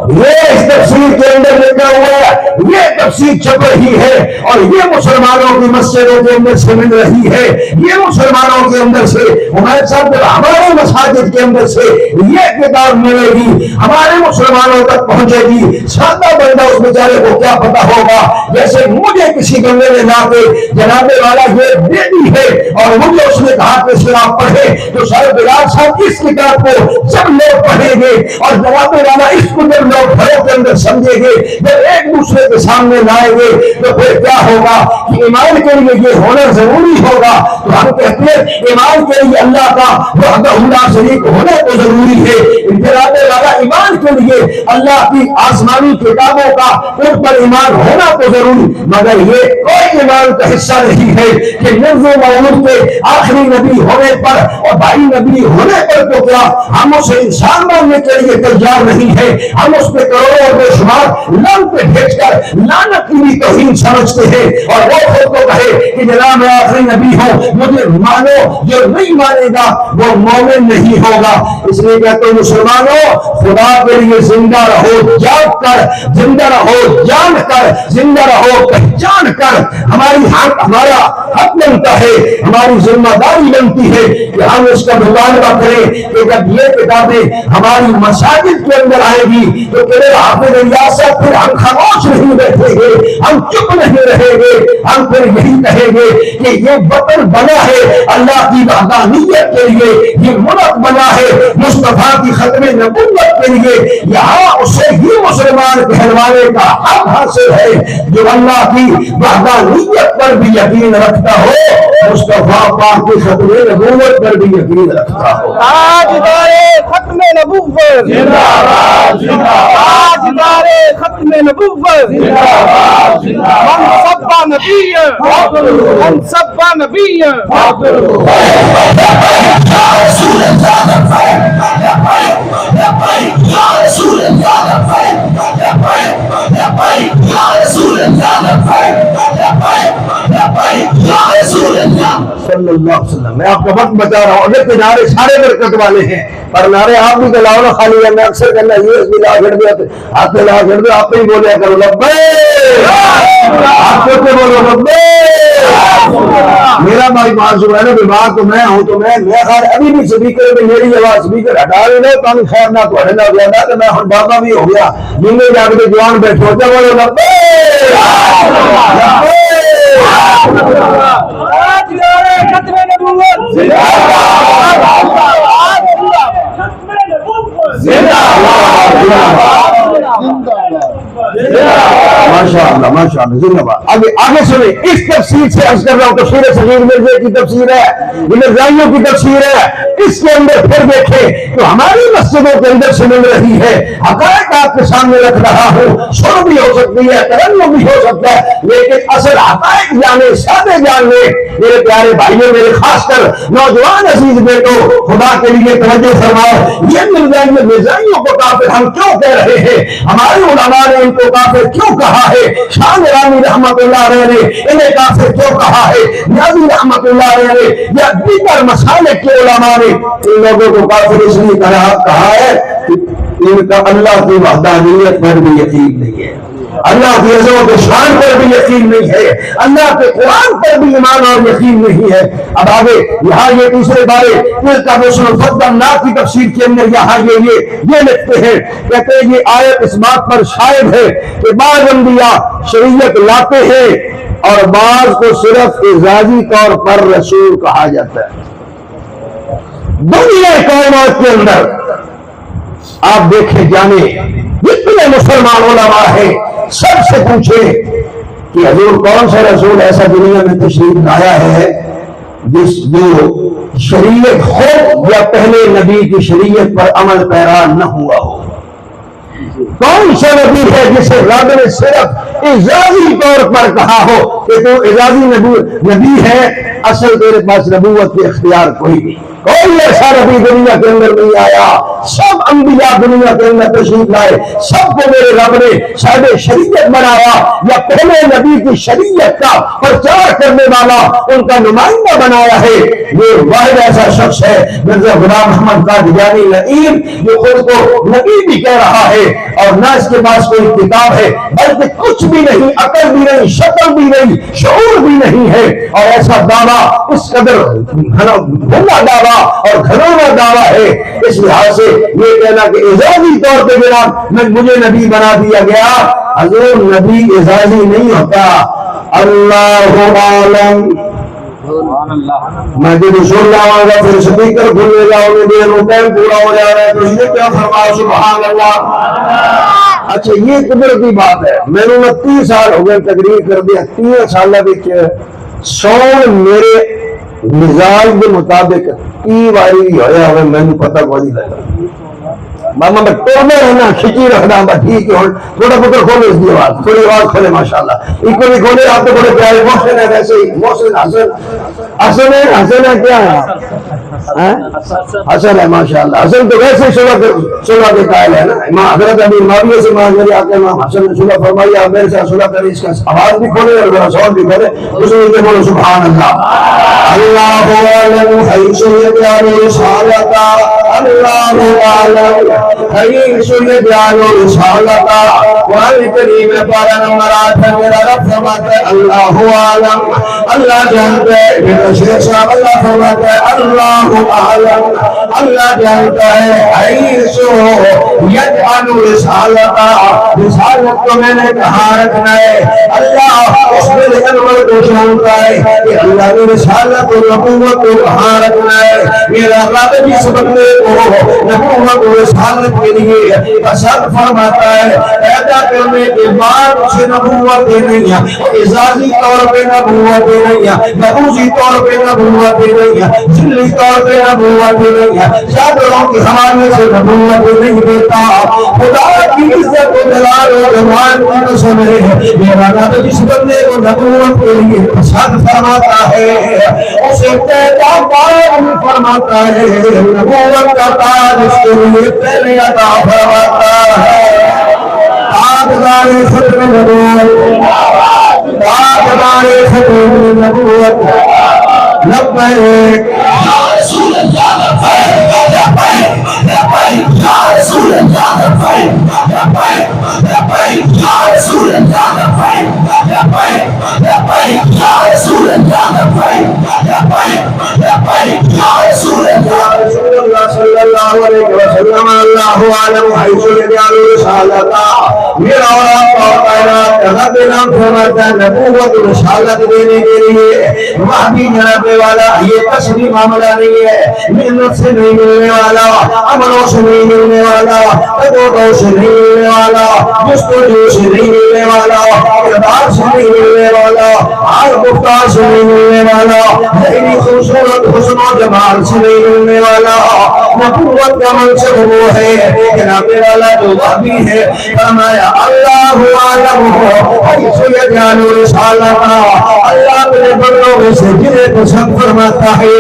یہ اس تفسیر کے اندر لکھا ہوا ہے, یہ تفسیر چھپ رہی ہے اور یہ مسلمانوں کی مسجدوں کے اندر سے مل رہی ہے, یہ مسلمانوں کے اندر سے ہمارے ساتھ ہمارے مساجد کے اندر سے یہ کتاب ملے گی, ہمارے مسلمانوں تک پہنچے گی. سادہ بندہ اس بیچارے کو کیا پتا ہوگا, جیسے مجھے کسی بندے نے لا کے جناب والا یہ دے دی ہے اور مجھے اس نے کہا کہ اس میں آپ پڑھیں, تو سر بلال صاحب اس کتاب کو جب لوگ پڑھیں گے اور جناب والا اس کو جب لوگ گھروں کے اندر سمجھیں گے, جب ایک دوسرے کے سامنے لائیں گے, تو پھر کیا ہوگا کہ ایمان کے لیے یہ ہونا ضروری ہوگا. تو ہم کہتے ہیں ایمان کے لیے اللہ کا وحدہ لا شریک ہونا تو ضروری ہے, جناب والا ایمان کے لیے اللہ کی آسمانی کتابوں کا ان پر ایمان ہونا تو ضروری, مگر یہ کوئی ایمان کا حصہ نہیں ہے کہ مرزا معود کے آخری نبی ہونے پر اور بھائی نبی ہونے پر تو کیا ہم اسے انسان ماننے کے لیے تیار نہیں ہے, ہم اس پہ کروڑوں اور بے شمار لان پہ بھیج کر لعنت کی بھی توہین سمجھتے ہیں. اور وہ خود کو کہے کہ جناب میں آخری نبی ہوں, مجھے مانو, جو نہیں مانے گا وہ مومن نہیں ہوگا. اس لیے کہتے ہیں مسلمانوں خدا کے لیے زندہ رہو, جاگ کر زندہ رہو, جان کر زندہ رہو, پہچان کر ہمارا حق بنتا ہے, ہماری ذمہ داری بنتی ہے کہ ہم اس کا مطالبہ کریں کہ جب یہ کتابیں ہماری مساجد کے اندر آئے گی تو تیرے حافظ ریاست پھر ہم خاموش نہیں بیٹھیں گے, ہم چپ نہیں رہیں گے, ہم پھر یہی کہیں گے کہ یہ وطن بنا ہے اللہ کی وحدانیت کے لیے, یہ ملک بنا ہے مصطفیٰ کی ختم نبوت کے لیے, یہاں اسے ہی مسلمان کہلوانے کا حق حاصل ہے جو اللہ کی وحدانیت پر بھی یقین رکھتا ہو, مصطفیٰ پاک کی ختم نبوت پر بھی یقین رکھتا ہو. تاجدار ختم نبوت زندہ باد, زندہ باد, تاجدار ختم نبوت زندہ باد, زندہ باد, من سب نبی فاضل, من سب نبی فاضل. یا رسول اللہ یا رسول اللہ یا رسول اللہ یا رسول صلی اللہ علیہ وسلم. میں آپ کا وقت بتا رہا ہوں. اگر کہ نعرے سارے برکت والے ہیں پر نعرے آپ بھی کلاؤ نا خالی ہے. میں اکثر کہنا یہ بھی لا کر دیا ہاتھ لا کر دو آپ ہی بولے کرو لبیک آپ کو بولو لبیک. میرا بھائی معذور ہے نا بیمار تو میں ہوں تو میں خیر ابھی بھی سپیکر میں میری آواز سپیکر ہٹا لے لو تاکہ خیر نہ تو نہ ہو جاتا تو میں ہوں بابا بھی ہو گیا جن میں جا کے جوان بیٹھو تو بولو لبیک ختم نبوت ماشاءاللہ ماشاءاللہ زندہ باد. آگے سنیں اس تفسیر سے عرض کر رہا ہوں. تفسیر صغیر مرزا کی تفسیر ہے, مرزائیوں کی تفسیر ہے. اس کے اندر پھر دیکھیں تو ہماری مسجدوں کے اندر سے مل رہی ہے. حقائق آپ کے سامنے رکھ رہا ہوں. شر بھی ہو سکتی ہے, ترنم بھی ہو سکتا ہے, لیکن اصل حقائق جانے سادے جاننے. میرے پیارے بھائیوں, میرے خاص کر نوجوان عزیز بیٹو خدا کے لیے توجہ فرماؤ. یہ مرزائیوں کو کافر ہم کیوں کہہ رہے ہیں؟ ہمارے علماء نے ان کو کافر کیوں کہا ہے؟ شاہ رانی رحمت اللہ علیہ نے انہیں کافر کیوں کہا ہے؟ نیازی رحمت اللہ علیہ نے یا دیگر مسالک کے علماء نے ان لوگوں کو کافر اس لیے کہا ہے کہ ان کا اللہ کی وحدانیت پر بھی یقین نہیں ہے, اللہ کی عظمت و شان پر بھی یقین نہیں ہے, اللہ کے قرآن پر بھی ایمان اور یقین نہیں ہے. اب آگے یہاں یہ تیسرے بارے کا رسول اللہ کی تفسیر کے اندر یہاں یہ لکھتے ہیں, کہتے ہیں یہ آیت اس بات پر شاہد ہے کہ بعض انبیاء شریعت لاتے ہیں اور بعض کو صرف اعزازی طور پر رسول کہا جاتا ہے. دنیا کائنات کے اندر آپ دیکھیں جانے جتنے مسلمان علماء ہیں سب سے پوچھیں کہ حضور کون سا رسول ایسا دنیا میں تشریف لایا ہے جو شریعت خود یا پہلے نبی کی شریعت پر عمل پیرا نہ ہوا ہو. کون سا نبی ہے جسے رب نے صرف اعزازی طور پر کہا ہو کہ تو اعزازی نبی ہے, اصل تیرے پاس نبوت کے اختیار کوئی نہیں. کوئی ایسا نبی دنیا کے اندر نہیں آیا. سب انبیاء دنیا کے اندر تشریف لائے, سب کو میرے رب نے صاحب شریعت بنایا یا پہلے نبی کی شریعت کا پرچار کرنے والا ان کا نمائندہ بنایا ہے. یہ واحد ایسا شخص ہے مرزا غلام احمد قادیانی نعیم جو خود کو نبی بھی کہہ رہا ہے اور نہ اس کے پاس کوئی کتاب ہے بلکہ کچھ بھی نہیں, عقل بھی نہیں, شکل بھی نہیں, شعور بھی نہیں ہے. اور ایسا دعویٰ اس قدر بھلا دعویٰ اور گھرونا دعویٰ ہے. اس لحاظ سے یہ کہنا کہ اعزازی طور پہ بنا مجھے نبی بنا دیا گیا, حضور نبی اعزازی نہیں ہوتا. اللہ عالم. میں جب سن رہا ہوں گا پھر سپیکر کھلے گا, انہیں دیر وہ ٹائم پورا ہو جا رہا ہے تو اس نے کیا فرمایا سبحان اللہ. اچھا یہ قدرتی بات ہے. میں نے 30 سال ہو گئے تقریر کر دیا, 3 سال سون میرے مزاج کے مطابق 30 باری بھی ہویا ہوئے میں نے پتہ کوئی نہیں لگا. ماما میں توڑنے رہنا کھچی رکھنا با ٹھیک ہے. تھوڑا پتر کھولے اس کی آواز, تھوڑی آواز کھولے ماشاءاللہ. ایک بھی کھولے آپ تو بڑے پیارے محسن ہے. ویسے ہی محسن حسن ہے کیا ہے حسن ہے ماشاءاللہ. حسن تو ویسے صلح کے قائل ہے نا. امام حضرت ابی معاویہ سے میرے آقا امام حسن نے صلح فرمائی, آپ میرے ساتھ صلح کریں. اس کا آواز بھی کھولے اور ذرا صوت بھی کھولے. اس نے بولو سبحان اللہ. اللہ اعلم حیث یجعل رسالتہ, اللہ اعلم حیث یجعل رسالتہ. قرآن کریم میں پارہ نمبر 8 ہے. میرا رب فرماتا ہے اللہ عالم, اللہ جانتا ہے. میرا شیخ صاحب اللہ فرماتا ہے اللہ عالم, اللہ جانتا ہے. حیث یجعل رسالتہ, رسالت کو میں نے کہاں رکھنا ہے. اللہ اس میں انور کو جانتا ہے کہ اللہ نے رسالت و نبوت کو کہاں رکھنا ہے. میرا رب جس بندے کو نبوت و رسالت کے لیے پسند فرماتا ہے, پیدا کرنے کے بعد اسے نبوت نہیں ہے, اعزازی طور پہ نبوت نہیں ہے, نبوزی طور پہ نبوت نہیں ہے, ذلی طور پہ نبوت نہیں ہے, چادروں کے حوالے سے نبوت نہیں دیتا. خدا کی عزت و جلال و جمال کی قسم ہے, میرا رب جس بندے کو نبوت کے لیے پسند فرماتا ہے اسے پیدا فرماتا ہے. نبوت کا تاج اس کے لیے پہلے عطا فرماتا ہے. تاجدار ختم نبوت, تاجدار ختم نبوت. لبیک یا رسول اللہ لبیک لبیک لبیک یا رسول اللہ لبیک لبیک لبیک یا رسول اللہ لبیک لبیک لبیک یا رسول اللہ لبیک لبیک لبیک یا رسول اللہ صلی اللہ علیہ وسلم اللہ عالم حیث یجعل رسالتہ میرا اور آپ کا کائنات کا رب نام فرماتا ہے نبوت رسالت دینے کے لیے مہدی جناب والا یہ تصریح معاملہ نہیں ہے محنت سے نہیں ملنے والا عملوں سے نہیں ملنے والا تدوتوں سے نہیں ملنے والا جستجو سے نہیں ملنے والا کردار سے نہیں ملنے والا حال گفتار سے نہیں ملنے والا ذہنی خوبصورت حسن و جمال سے نہیں ملنے والا نبوت کا منصب وہ ہے جناب والا جو وحی ہے فرمایا اللہ عالم ہو حیث یجعل رسالتہ اللہ اپنے بندوں میں سے جنہیں پسند فرماتا ہے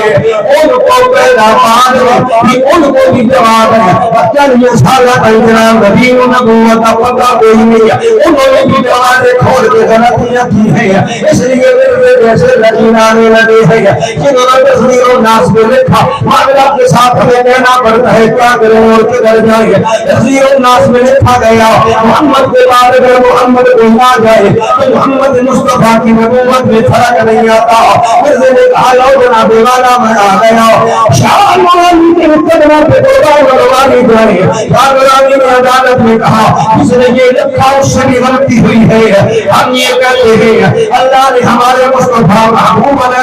ان کو پیدا پان ہے ان کو بھی جواب ہے اچھل یہ سالت جناب نبی و نبوت پتہ کوئی نہیں ہے انہوں نے بھی جواب کھول کے غلطیاں کی ہیں اس لیے میرے جیسے لگین آنے لگے ہیں جنہوں نے تصویر و ناس میں لکھا معاملہ کے ساتھ ہمیں کہنا پڑتا ہے کیا کریں اور کدھر جائیں تصویر و ناس میں لکھا گیا محمد کے بعد اگر محمد کو نہ جائے تو محمد مصطفیٰ کی نبوت میں فرق نہیں آتا مرزے نے کہا لو جناب والا میں آ گیا شاہ مولانا کے مقدمہ پہ قربان روانی جائے کارگرانی نے عدالت میں کہا جس نے یہ لکھا اس سے بھی غلطی ہوئی ہے ہم یہ کہتے ہیں اللہ نے ہمارے مصطفیٰ محبوب علیہ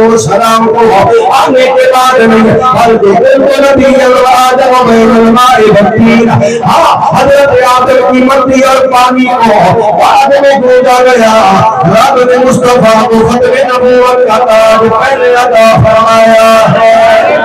السلام کو آنے کے بعد نہیں بلکہ نبی آدم و بین الماء والطین حضرت آدم کی مٹی اور پانی کو بعد میں گونجا گیا رب نے مصطفیٰ کو ختم نبوت کا تاج پہنے عطا فرمایا ہے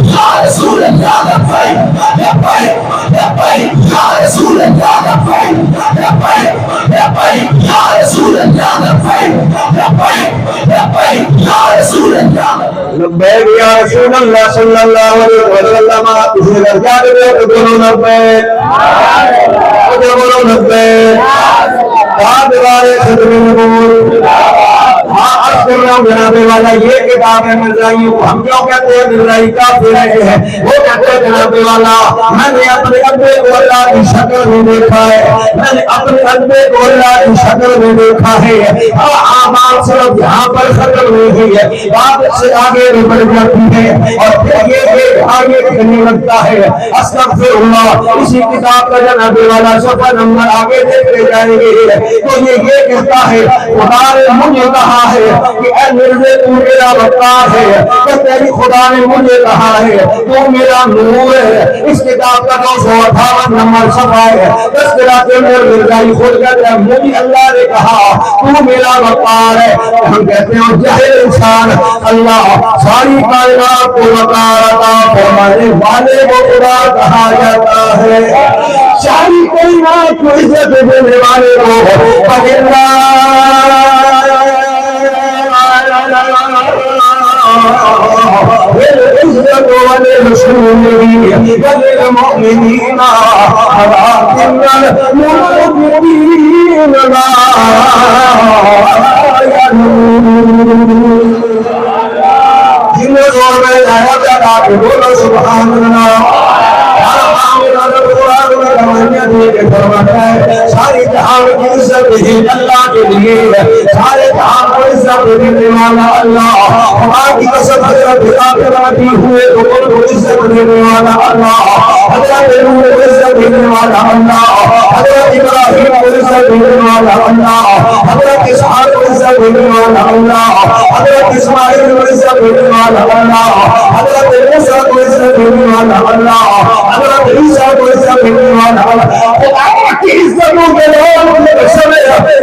یا رسول اللہ لبیک لبیک لبیک یا رسول اللہ لبیک لبیک لبیک یا رسول اللہ لبیک لبیک لبیک یا رسول اللہ لبیک یا رسول اللہ صلی اللہ علیہ وسلم کسی درجات میں ادھروں لبیک ادھروں لبیک دیوارے ختم نبوت ہاں عرض کر رہا ہوں جناب والا یہ کتاب ہے مرزائی ہم کیوں کہتے ہیں مرزائی کافی رہے ہیں وہ کہتے ہیں جناب والا میں نے اپنے ابے کو اللہ کی شکل میں دیکھا ہے میں نے اپنے ابے کو اللہ کی شکل میں دیکھا ہے آمال صرف یہاں پر ختم نہیں ہوئی ہے بات سے آگے بھی بڑھ جاتی ہے اور پھر یہ آگے کہنے لگتا ہے استغفر اللہ اسی کتاب کا جناب والا صفحہ نمبر آگے دیکھتے جائیں گے تو یہ کہتا ہے خدا نے مجھے کہا ہے کہ اے مرزے تو میرا وقار ہے کہ تیری خدا نے مجھے کہا ہے تو میرا نور ہے اس کتاب کا 958 نمبر صفحہ ہے تذکرہ کے مرزائی خود کہتے ہیں مجھے اللہ نے کہا تو میرا وقار ہے ہم کہتے ہیں جاہل انسان اللہ ساری کائنات کو وقار عطا فرمانے والے کو خدا کہا جاتا ہے ساری کائنات کو عزت دینے والے کو والعزة ولرسوله وللمؤمنين ولكن المنافقين لا يعلمون جن دور میں آیا جا کے بولو سبحان اللہ ساری جہان کی عزت ہی اللہ کے لیے سارے جہان کو عزت دینے والا اللہ خدا کی قسم حضرت آخراتی ہوئے تو ان کو عزت دینے والا اللہ حضرت نوح کو عزت دینے والا اللہ حضرت ابراہیم کو عزت دینے والا اللہ حضرت اسحاق کو عزت دینے والا اللہ حضرت اسماعیل کو عزت دینے والا اللہ حضرت موسیٰ کو عزت دینے والا اللہ حضرت عیسیٰ کو عزت دینے والا اللہ خدا کی عزتوں کے لوگ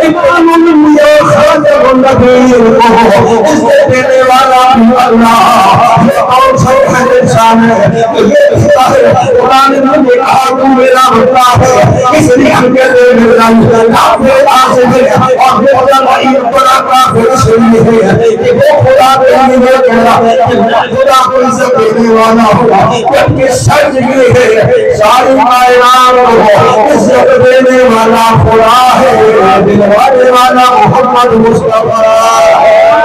امام الانبیاء خاتم النبیین کو عزت دینے والا اللہ یہ کون سا انسان ہے یہ کہتا ہے قرآن نے مجھے کہا تو میرا بندہ ہے اس لیے ہم کہتے ہیں میرا کافر آسف ہے اور وہ اللہ بڑا کافر اس لیے ہے کہ وہ خدا کے لیے کہہ رہا کہ خدا کو عزت دینے والا ہوگا جبکہ سچ یہ ہے ساری کائنات کو عزت دینے والا خدا ہے دلوانے والا محمد مصطفیٰ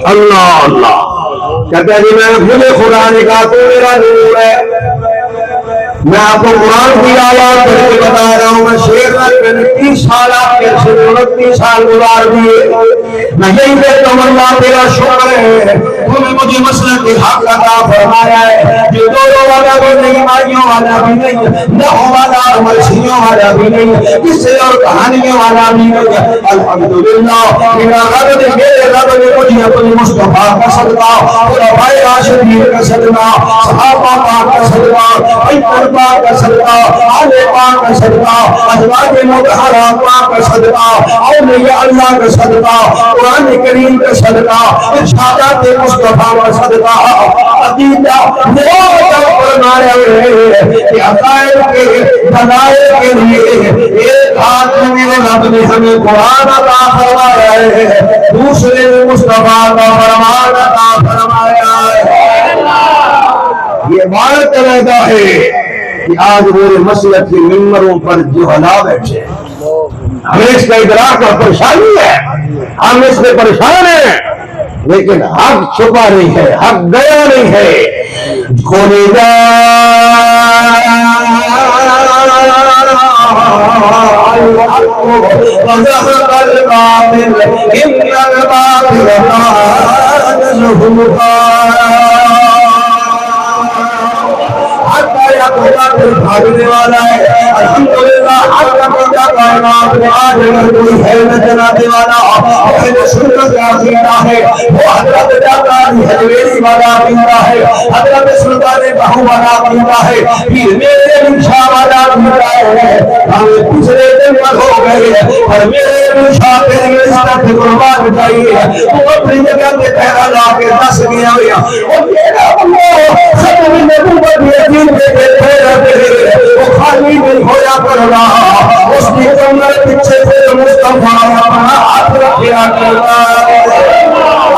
اللہ اللہ کہتے ہیں جی میں مجھے خدا نے کہا تو میرا نور ہے. میں آپ کو قرآن کی آواز پڑھ کے بتا رہا ہوں. میں شیخ میں 30 سال آپ کے سے 29 سال گزار دیے. میں یہی کہتا ہوں اللہ تیرا شکر ہے تم نے مجھے مسلک کے حق عطا فرمایا ہے. جو دوروں والا بھی نہیں، مائیوں والا بھی نہیں، نحو والا اور مرثیوں والا بھی نہیں، قصے اور کہانیوں والا بھی نہیں. الحمدللہ میرا رب نے مجھے اپنے مصطفیٰ کا صدقہ، خلفائے راشدین کا صدقہ، صحابہ پاک کا صدقہ، پاک کا صدقہ، آل پاک کا صدقہ، ازواج مطہرات پاک کا صدقہ، اولیاء اللہ کا صدقہ، قرآن کریم کا صدقہ، ارشادات مصطفیٰ کا صدقہ، عقیدہ موت فرمایا ہے کہ عقائد کے دلائل کے لیے ایک ہاتھ میں میرے رب نے ہمیں قرآن عطا فرمایا ہے، دوسرے میں مصطفیٰ کا فرمان عطا فرمایا ہے. یہ عبارت رہتا ہے کہ آج میرے مسلک کے ممبروں پر جو ہلا بیٹھے ہمیں اس کا ادراک اور پریشانی ہے، ہم اس میں پریشان ہیں، لیکن حق چھپا نہیں ہے، حق گیا نہیں ہے. کھولے جا وزهق الباطل إن الباطل كان زهوقا. بھاگنے والا ہے الحمدللہ. حق کا کائنات میں آج اگر کوئی ہے نہ جنانے والا اہل سنت کا عقیدہ ہے وہ حضرت جعفری حجویری والا عقیدہ ہے، حضرت سلطان بہو والا عقیدہ ہے، پھر میرے شاہ والا عقیدہ ہے. ہم پچھلے دن پر ہو گئے پر میرے شاہ کے لیے اس طرح سے قربان چاہیے وہ اپنی جگہ پہ پہرا لا کے دس گیا اور میرا اللہ ختم نبوت یقین دے کے وہ خالی نہیں ہویا کر رہا، اس کی کمر پیچھے سے مصطفیٰ اپنا ہاتھ رکھا کرتا ہے.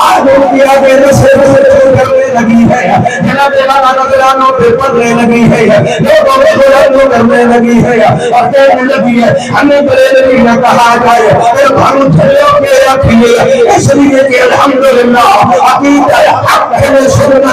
آج ان کی آگے نسل سے کرنے لگی ہے، جناب والا نظرانوں پہ پڑھنے لگی ہے، لوگوں میں غلطوں کرنے لگی ہے اور کہنے لگی ہے ہمیں بریلوی نہ کہا جائے اور ہم جھلوں کے رکھیے اس لیے کہ الحمدللہ عقیدہ حق ہے سنت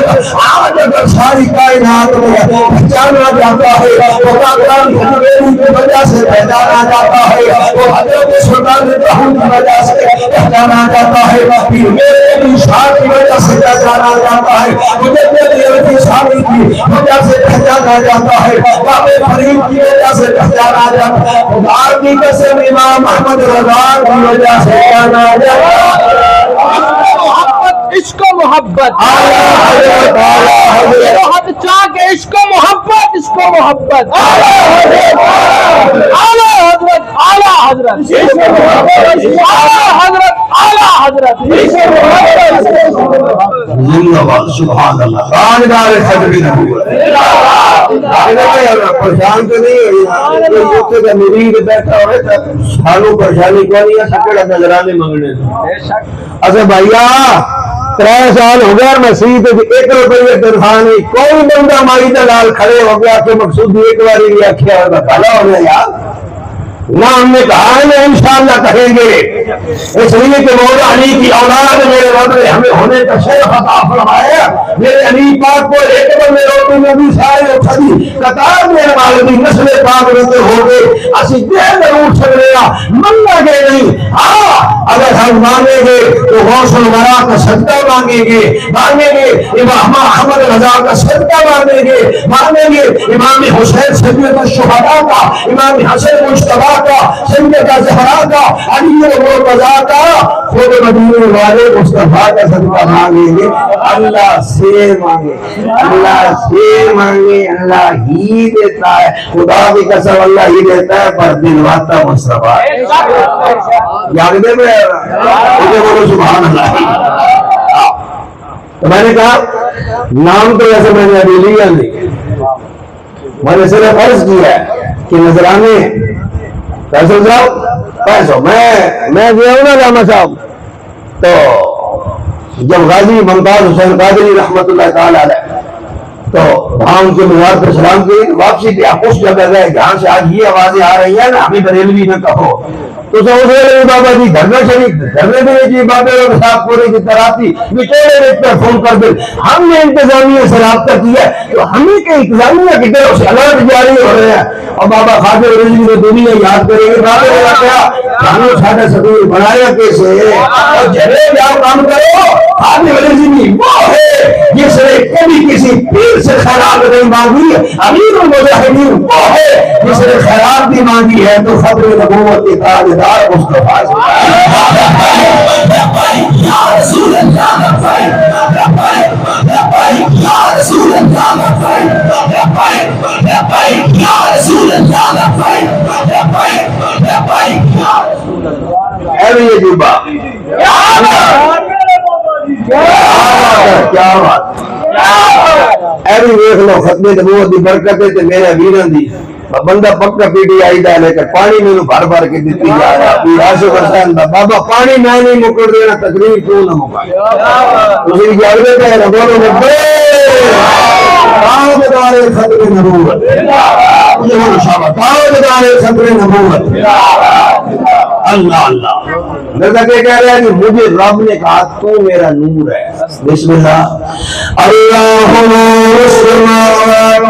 آج اگر ساری کائنات میں پہچانا جاتا ہے وہ کاکران حجویری کی وجہ سے پہچانا جاتا ہے، وہ حضرت سلطان بہو کی وجہ سے پہچانا جاتا ہے، پھر میرے بھی شاہ کی وجہ سے پہچانا جاتا ہے، مجھے میری عربی شاہی کی وجہ سے پہچانا جاتا ہے، بابے فرید کی وجہ سے پہچانا جاتا ہے، خدا کی قسم امام احمد رضا کی وجہ سے پہچانا جاتا ہے. عشق و محبت حد چاہ کے عشق و محبت عشق و محبت اعلیٰ حضرت اعلیٰ حضرت اعلیٰ حضرت اعلیٰ حضرت زندہ باد سبحان اللہ. راجدار ختم نبوت پریشان تو نہیں ہوئی کا مرید بیٹھا ہوئے سالوں پریشانی کو نہیں ہے سکڑا نظرانے منگنے. اچھا بھائیا 3 سال ہو گیا مسیح تے 1 روپے تنخواہ نہیں، کوئی بندہ مائی دلال کھڑے ہو گیا کہ مقصود ایک بار ہی آخیا ہوگا پہلا ہو گیا یار نہ ہم نے کہا ہے نہ انشاءاللہ کہیں گے، اس لیے کہ مولا علی کی اولاد میرے رب نے ہمیں ہونے کا شرف عطا فرمایا. میرے علی پاک کو ایک بندے روٹی میں بھی سارے اٹھدی قطار میں والدی نسل پاک رہتے ہو گئے اسی دیر ضرور سکتے ہیں منگا گے نہیں. ہاں اگر ہم مانگیں گے تو غوث الورا کا صدقہ مانگیں گے، مانگیں گے امام احمد رضا کا صدقہ مانگیں گے، مانگیں گے امام حسین سید الشہداء کا، امام حسن مجتبیٰ کا، سیدہ زہرا کا، علی مرتضیٰ کا، خود مدینے والے مصطفیٰ کا صدقہ مانگیں گے. اللہ سے مانگے، اللہ سے مانگے، اللہ ہی دیتا ہے. خدا کی قسم اللہ ہی دیتا ہے پر دلواتا مصطفیٰ یاد دے میں مجھے بولو سبحان اللہ. تو میں نے کہا نام تو ایسے میں نے ابھی لیا نہیں، میں نے صرف عرض کیا ہے کہ نظرانے فیصل صاحب پیسوں میں گیا ہوں نا جامع صاحب تو جب غازی ممتاز حسین قادری رحمت اللہ تعالی علیہ تو وہاں ان کے مزار پہ سلام کیے، واپسی پہ آپ اس جگہ گئے جہاں سے آج یہ آوازیں آ رہی ہیں نا ہمیں بریلوی نہ کہو، تو سب سے بابا جی دھرنا شریف دھرنے میں جی بابے اور صاحب پورے کی طرح تھی بچے ریٹ پر فون کر دے، ہم نے انتظامیہ سے رابطہ کیا تو ہمیں کہ انتظامیہ کی طرف سے الرٹ جاری ہو رہے ہیں اور بابا خاطر رضی کو دنیا یاد کرے گی بابے نے کہا ہم نے سارا سکول بنایا کیسے اور جبے جاؤ کام کرو، خاطر رضی بھی وہ ہے جس نے کبھی کسی پیر سے خیرات نہیں مانگی، امیر المجاہدین وہ ہے جس نے خیرات بھی مانگی ہے تو خبر نبوت کے تاجدار مصطفیٰ کیا بات ایوی دیکھ لو ختم نبوت دی برکت ہے تے میرے ویران دی بندہ پکا پی ٹی آئی دا لیکن پانی میں بھر بھر کے دیتی جا رہا پیر عاشق حسین دا بابا پانی میں نہیں مکڑ دینا تقریر کیوں نہ مکا تسی جاگے تے ربولو نے تاجدار ختم نبوت یہ شاباش تاجدار ختم نبوت اللہ اللہ لذا کہ کہہ رہے ہیں کہ مجھے رب نے کہا تو میرا نور ہے بسم اللہ اللہ نور السماوات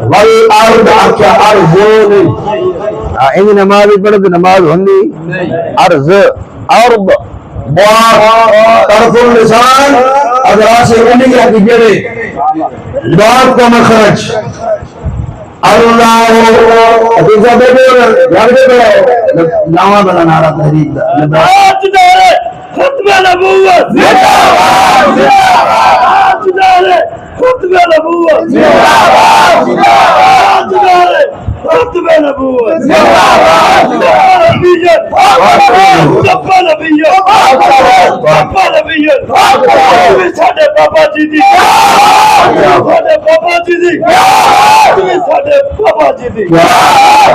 والارض کیا ارض ان نماز پڑھ تو نماز ہوندی ارض ارض طرف اللسان اذرا سے انہی کی جڑے لام کا مخرج اللہ دوسرا بیٹے یاد کرو نامہ بلا نعرہ تحریک دا تاجدار ختم نبوت زندہ باد تاجدار ختم نبوت زندہ باد تاجدار ختم نبوت زندہ باد نبیت صفا نبیت صفا نبیت ساڈے بابا جی دی ساڈے بابا جی دی ساڈے بابا جی دی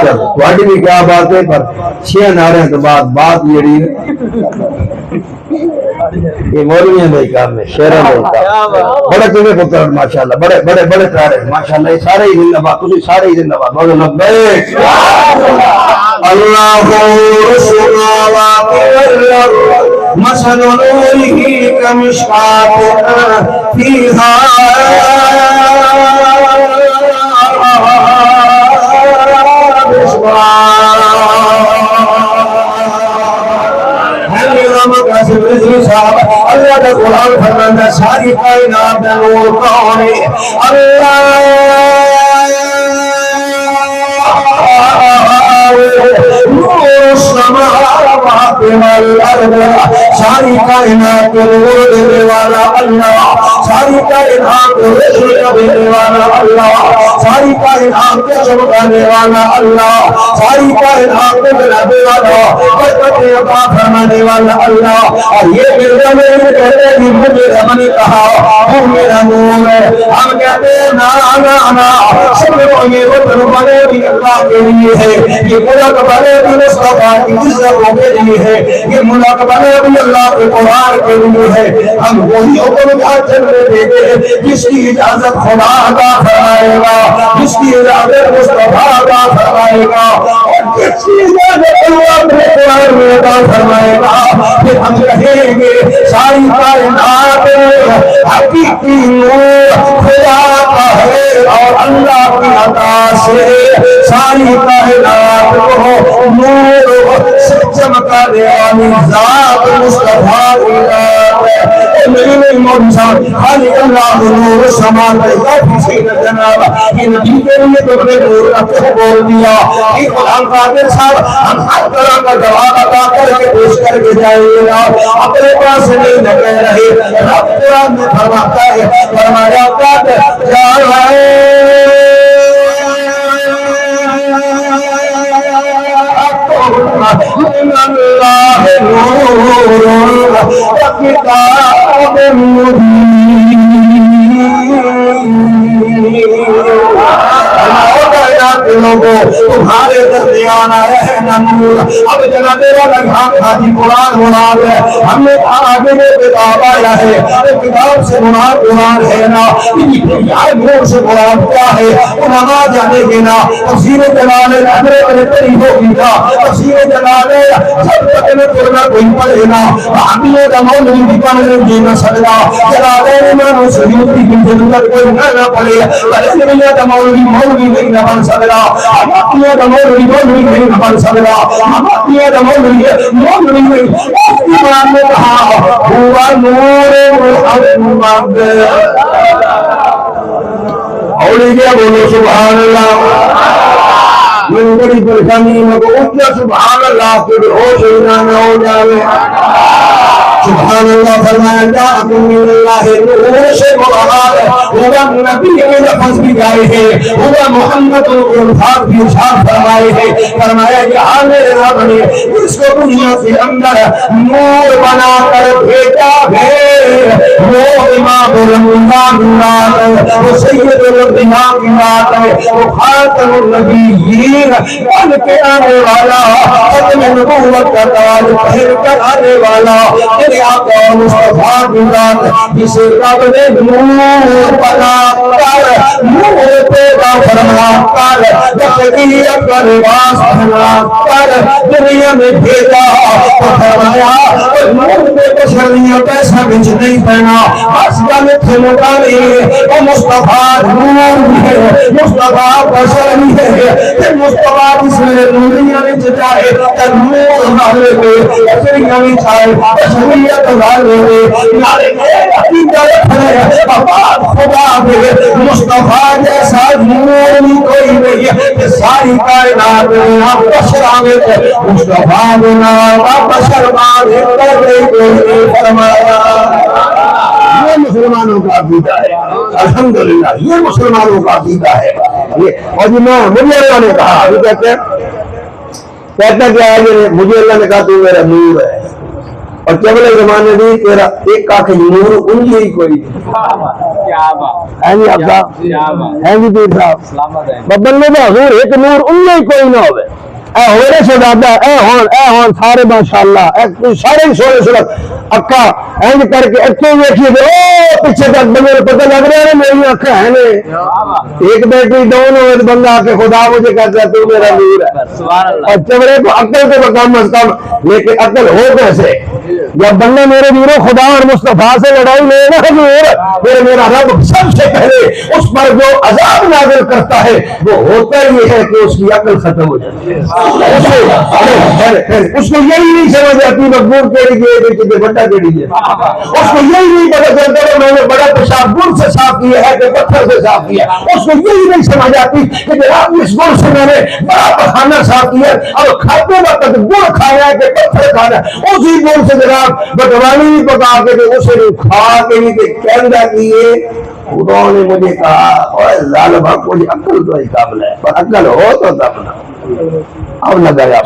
تواڈی بھی کیا بات ہے پر چھ نعرے کے بعد بات جڑی یہ مولویوں کا کام ہے شیروں کا کام بڑے چنگے پتر ماشاءاللہ بڑے بڑے بڑے پیارے ماشاءاللہ یہ سارے ہی زندہ باد تسی سارے ہی زندہ باد بولو لبیک اللہ السماوات والارض مثل نوره كمشكاة فيها اللہ کا قرآن فرماتا ساری کائنات میں نور کون ہے نور السماوات والارض ساری کائنات کو نور دینے والا اللہ ساری کائنات کو روشن دینے والا اللہ ساری کائنات کو چمکانے والا اللہ ساری کائنات کو بنانے والا برکت عطا فرمانے والا اللہ اور یہ مرزا میرے کہتے ہیں مجھے رب نے کہا وہ میرا نور ہے ہم کہتے ہیں نا نا نا سب کو یہ وطن بنے بھی اللہ کے لیے ہے یہ ملک بنے بھی مصطفیٰ کی عزت کے لیے ہے یہ ملک بنے بھی اللہ کے قرآن کے لیے ہے ہم وہی حکم کا چلنے دیں گے جس کی اجازت خدا عطا فرمائے گا جس کی اجازت مصطفیٰ عطا فرمائے گا اور جس کی اجازت اللہ اپنے قرآن میں عطا فرمائے گا پھر ہم کہیں گے ساری کائنات حقیقی نور خدا کا ہے اور اللہ کی عطا سے ساری کائنات کو نور سے چمکانے والی ذات مصطفیٰ میرے موجود خالی اللہ نور سمان رہا کسی نے جناب یہ نبی کے لیے تو اپنے نور کا بول دیا کہ قرآن قادر صاحب ہم ہر طرح کا جواب عطا کر کے پیش کر کے جائے گا اپنے پاس نہیں نہ کہہ رہے رب قرآن میں فرماتا ہے فرمایا قادر جا اللہ نور کتاب مبین کے لوگوں تمہارے درمیان ہے نا نور. اب جناب والا حاجی قرآن مراد ہے. ہم نے آگے میں کتاب آیا ہے, کتاب سے مراد قرآن ہے نا. یار نور سے مراد کیا ہے علماء جانے گے نا. تفسیر جلال حضرت تری ہوگی نا. تفسیر جلال سب تک میں کرنا کوئی پڑھے نا. حامیہ کا مولوی بھی پڑھنے کی نہ سکتا. جلال امام سیوطی کی ضرورت کوئی نہ پڑھے. بلکہ کا مولوی نہیں نہ بن سکتا. حامیہ کا مولوی نہیں نہ بن سکتا. حامیہ کا مولوی نہیں. اس کی بات نے کہا ہوا نور محمد. اور کیا بولو سبحان اللہ. من بڑی پریشانی میں کو اٹھا سبحان اللہ کے بے ہوش نہ ہو جاوے. سبحان اللہ فرمایا جاءکم من اللہ نور سے مراد ہوا نبی کے لفظ بھی آئے ہیں, ہوا محمد کے الفاظ بھی ارشاد فرمائے ہیں. فرمایا کہ میرے رب نے اس کو دنیا کے اندر نور بنا کر بھیجا ہے. وہ امام الانبیاء ہے, وہ سید الانبیاء کی بات ہے, وہ خاتم النبیین بن کے آنے والا, ختم نبوت کا تاج پہن کر آنے والا آقا مصطفیٰ کی ذات جسے رب نے نور بنا کر نور پیدا فرما کر تقدیر کا لباس پہنا کر دنیا میں بھیجا. تو فرمایا نور پہ بشریہ پیسہ بچ نہیں پہنا. بس گل تھے مکانی وہ مصطفیٰ نور بھی ہے, مصطفیٰ بشر بھی ہے. کہ مصطفیٰ جس میں نوریہ میں چاہے تو نور حالے میں بشریہ میں چاہے بشریہ مصطفیٰ جیسا نور کوئی نہیں ہے. ساری کائنات میں آپ بشر آگے مصطفیٰ بنا بشر بانے کوئی فرمایا. یہ مسلمانوں کا عقیدہ ہے. الحمدللہ یہ مسلمانوں کا عقیدہ ہے. اور مجھے اللہ نے کہا کہتا کیا ہے, مجھے اللہ نے کہا تو میرا نور ہے. اور قبل زمانے دی تیرا ایک کا کہ نور انجی ہی کوئی ہے آپ صاحب ہے جی پیر صاحب ببلے دا حضور ایک نور انجی ہی کوئی نہ ہوئے. اے ہوئے سے دادا اے ہون سارے ماشاءاللہ اے سارے سونے سلک اکا اینج کر کے اکے ویکھیے دے او پیچھے تک بندے پتہ لگ رہا ہے میری اکھا ہے نے ایک بیٹری ڈاؤن ہوئے بندہ کہ خدا مجھے کہتا ہے تو میرا نور ہے. اور چمڑے کو عقل سے کم از کم, لیکن عقل ہو کیسے جب بندہ میرے نورو خدا اور مصطفیٰ سے لڑائی لے گا حضور پھر میرا رب سب سے پہلے اس پر جو عذاب نازل کرتا ہے وہ ہوتا یہ ہے کہ اس کی عقل ختم ہو جاتی ہے. اس کو یہی نہیں سمجھ آتی مقبول کیڑی گئی بڑا کیڑی ہے. اس کو یہی نہیں پتا چلتا کہ میں نے بڑا پیشاب گڑ سے صاف کیا ہے کہ پتھر سے صاف کیا. اس کو یہی نہیں سمجھ آتی کہ جناب اس گڑ سے میں نے بڑا پخانہ صاف کیا اور کھاتے وقت گڑ کھایا ہے کہ پتھر کھانا. اسی گڑ سے جناب بٹوانی بھی پکا کے اسے کھا کے نہیں کہنا کیے. خدا نے مجھے کہا اور ظالم مجھے عقل تو ہی قابل ہے پر عقل ہو تو تب نہ اب لگایا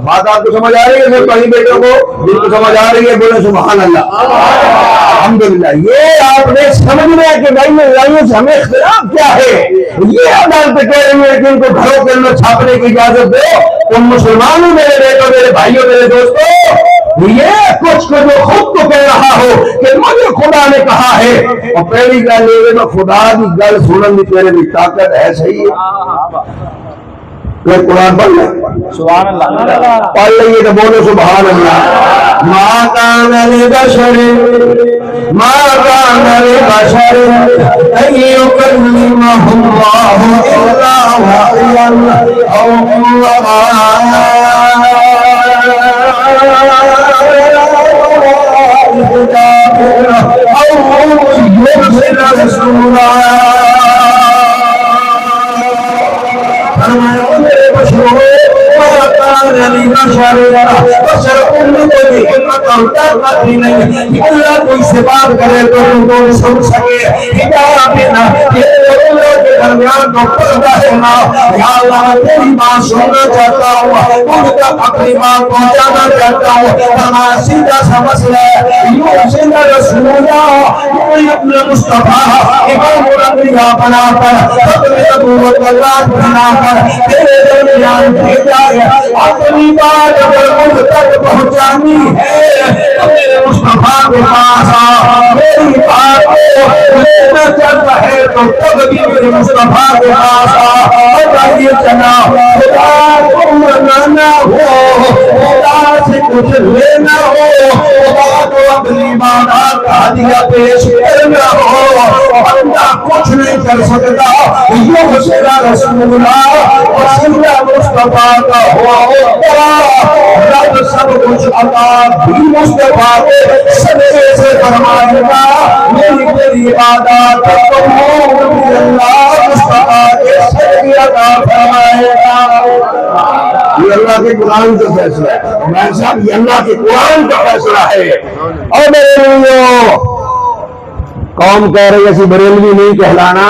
بات آپ کو سمجھ آ رہی ہے میرے بھائی بیٹوں کو جن کو سمجھ آ رہی ہے بولے سبحان اللہ الحمدللہ. یہ آپ نے سمجھنا ہے کہ بھائی لڑائیوں سے ہمیں اختلاف کیا ہے. یہ عدالت کہہ رہی ہے کہ ان کو گھروں کے اندر چھاپنے کی اجازت دو. تم مسلمانوں میرے بیٹوں میرے بھائیوں میرے دوستوں یہ کچھ کو جو خود کو کہہ رہا ہو کہ مجھے خدا نے کہا ہے اور پہلی گل یہ تو خدا کی گل سنن کی تیرے بھی طاقت ہے. صحیح ہے قرآن پڑھ لیں سبحان اللہ پڑھ لئیے تو بولو سبحان اللہ. ما کان لبشر ان یکلمہ اللہ الا وحیا او اللہ کوئی سے بات کرے تو کوئی سن سکے ہدایت دینا کے درمیان تو پردہ ہے نا یا اللہ تیری بات سننا چاہتا ہوں ان تک اپنی بات پہنچانا چاہتا ہوں ہمارا سیدھا سا مسئلہ ہے یوں سیدھا رسول اللہ یوں اپنے مصطفیٰ امام الانبیاء بنا کر ختم نبوت کا راج بنا کر تیرے درمیان بھیجا ہے اپنی بات اگر ان تک پہنچانی ہے تو میرے مصطفیٰ کے پاس آ میری بات کو لینا چاہتا ہے تو تب بھی میرے مصطفیٰ کے پاس آ بتائیے چلا خدا کو منانا ہو خدا سے کچھ لینا ہو خدا کو اپنی عبادات کا ہدیہ پیش کرنا ہو بندہ کچھ نہیں کر سکتا یوں سیدھا رسول اللہ اور سیدھا مصطفیٰ کا ہوا رب سب کچھ عطا بھی مصطفیٰ کے صدقے سے فرمائے گا میری تیری عبادات قبول بھی اللہ مصطفیٰ کے صدقے عطا فرمائے گا۔ یہ اللہ کے قرآن کا فیصلہ ہے میں صاحب یہ اللہ کے قرآن کا فیصلہ ہے۔ اور بریلویوں قوم کہہ رہی ایسی بریلوی نہیں کہلانا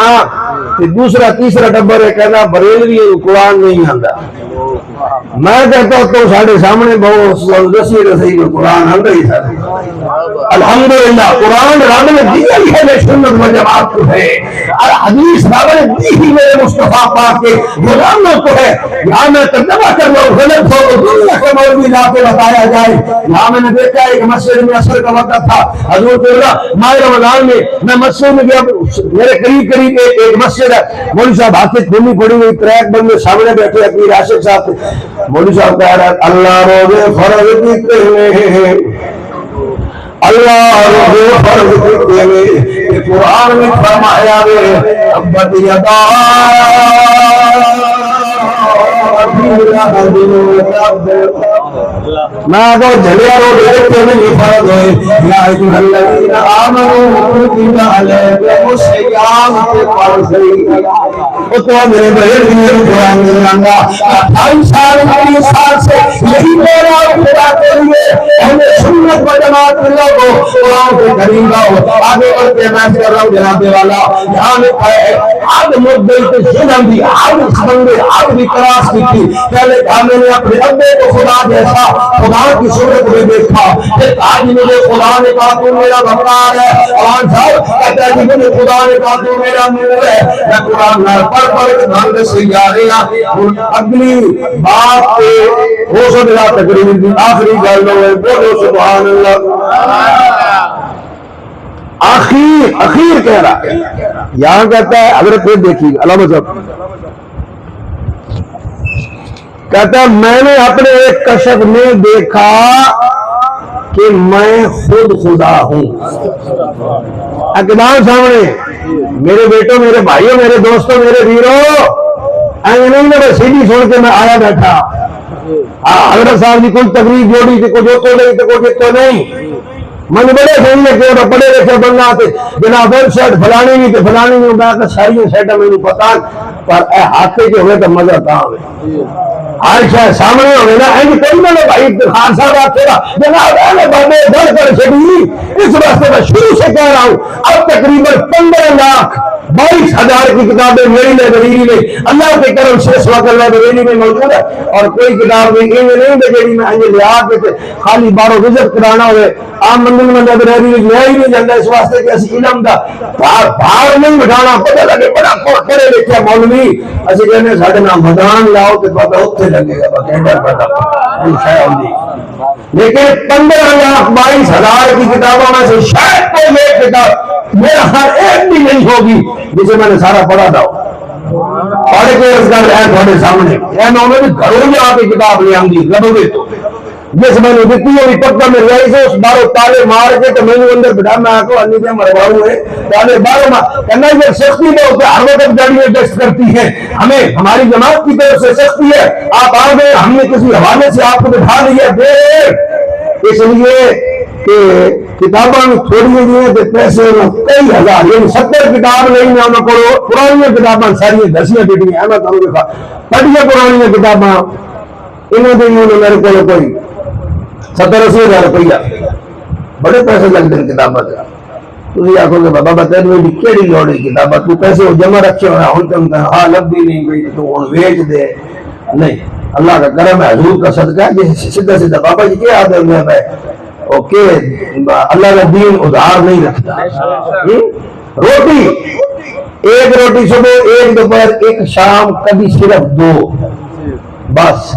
کہ دوسرا تیسرا ڈبر ہے کہنا بریلوی قرآن نہیں آتا میں کہتا ہوں تو ساڑھے سامنے بہت رسی رسی میں قرآن آتا ہی تھا الحمدللہ قرآن رب نے دیا ہی ہے میں سنت و جماعت کو ہے اور حدیث رب نے دی ہی میرے مصطفیٰ پاک کے غلاموں کو ہے یہاں میں ترجمہ کر رہا ہوں غلط ہو تو دنیا کے مولوی لا کے بتایا جائے یہاں میں نے دیکھا ایک مسجد میں عصر کا وقت تھا حضور کے اللہ ماہ رمضان میں مسجد میں گیا میرے قریب ایک مسجد ہے مولوی صاحب ہاتھ دھونی پڑی ہوئی ٹریک بندے سامنے بیٹھے اپنی راشد صاحب مولوی صاحب کہہ رہا ہے اللہ روزے فرض ذکر میں اللہ روزے فرض ذکر میں قرآن میں فرمایا ہے ابت یدا میں تو جھلیا روزے ذکر میں فرض ہے یا ایھا الذین آمنوا کتب علیکم الصیام فرض ہے تو میرے بہن میرے قرآن میں جانگا 28 سال 30 سال سے یہی میرا خدا کے لیے ہمیں سنت و جماعت کے لوگوں قرآن کے قریب آؤ آگے بڑھ کے میں کر رہا ہوں جناب والا یہاں لکھا ہے آگ مدعی کے ظلم دی آگ بندے آگ بھی تراش کی تھی پہلے کہا میں نے اپنے ابے کو خدا جیسا خدا کی صورت میں دیکھا پھر آج مجھے خدا نے کہا تو میرا بکار ہے قرآن صاحب کہتا ہے کہ مجھے خدا نے کہا تو میرا نور ہے میں قرآن نہ پڑھ پڑھ کے دھان سے جا رہے ہیں اگلی بات پہ ہو سو دلا تقریر کی آخری گل ہے بولو سبحان اللہ اخیر کہہ رہا ہے یہاں کہتا ہے اگر کوئی دیکھیے علامہ صاحب کہتا ہے میں نے اپنے ایک کشف میں دیکھا کہ میں خود خدا ہوں اقدام سامنے میرے بیٹوں میرے بھائیوں میرے دوستوں میرے ویروں ایسے نہیں میں سیدھی سن کے میں آیا بیٹھا حضرت صاحب کی کوئی تقریر جوڑی کہ کچھ تو نہیں تو کچھ تو نہیں من بڑے سننے کے پڑھے لکھے بننا تھے جناب ویب سائٹ فلانی نہیں تو فلانی نہیں میں ساری سائٹیں میرے پتا پر اے ہاتھے کے ہوئے تو مزہ کہاں ہوئے ہر شاید سامنے ہوئے نا ایسی کئی میں بھائی خان صاحب آتے گا جناب اہل بابے دل کر چھڑی اس واسطے میں شروع سے کہہ رہا ہوں اب تقریباً 15,22,000 کی کتابیں میری لائبریری میں اللہ کے کرم سے اس وقت لائبریری میں موجود ہے اور کوئی کتاب نہیں میری میں لیا کے خالی بارو وزٹ کرانا ہوئے عام مندر میں لائبریری میں لیا ہی نہیں جاتا اس واسطے کہ اسی علم کا بھار نہیں بٹھانا پتہ لگے بڑا پڑھے لکھے مولوی اسی کہنے ساڈے نام میدان لاؤ کہ پتہ اتنے لگے گا بکینڈر پتہ لیکن 15,22,000 کی کتابوں میں سے شاید کوئی ایک کتاب میرا ہر ایک بھی نہیں ہوگی جسے میں نے سارا پڑھا تھا پڑھ کے اس کا تھوڑے سامنے انہوں نے گھروں میں آ کے کتاب لے آؤں لگوگے تو جس میں نے دیتی ہوئی پکا میں رہی سے اس بارو تالے مار کے تو میں نے اندر بٹھا میں آکو انی سے مرواؤ ہوئے تالے بارو مار کہنا یہ سختی میں ہوتے ہر وقت گاڑیاں ٹیسٹ کرتی ہیں ہمیں ہماری جماعت کی طرف سے سختی ہے آپ آ گئے ہم نے کسی حوالے سے آپ کو بٹھا لیا دیر اس لیے کہ کتاباں تھوڑی جی پیسے کئی ہزار یعنی 70 کتاب نہیں نہ پڑھو پرانی کتاباں ساری دسیاں بیٹیاں میں تمہیں دیکھا پڑھیے پرانی کتاباں انہوں نے میرے کو کوئی 70-80 ہزار روپیہ بڑے پیسے لگتے ہیں کتاباں سے تھی آخو گے بابا بتا میری کہڑی لوڑ ہے کتاباں تو پیسے جمع رکھے ہونا ہوں تم ہاں لبھی نہیں گئی تو ہوں ویچ دے نہیں اللہ کا کرم ہے حضور کا صدقہ ہے جیسے سیدھا سیدھا بابا جی کیا آدم ہے اوکے اللہ کا دین ادھار نہیں رکھتا روٹی ایک روٹی صبح ایک دوپہر ایک شام کبھی صرف 2 بس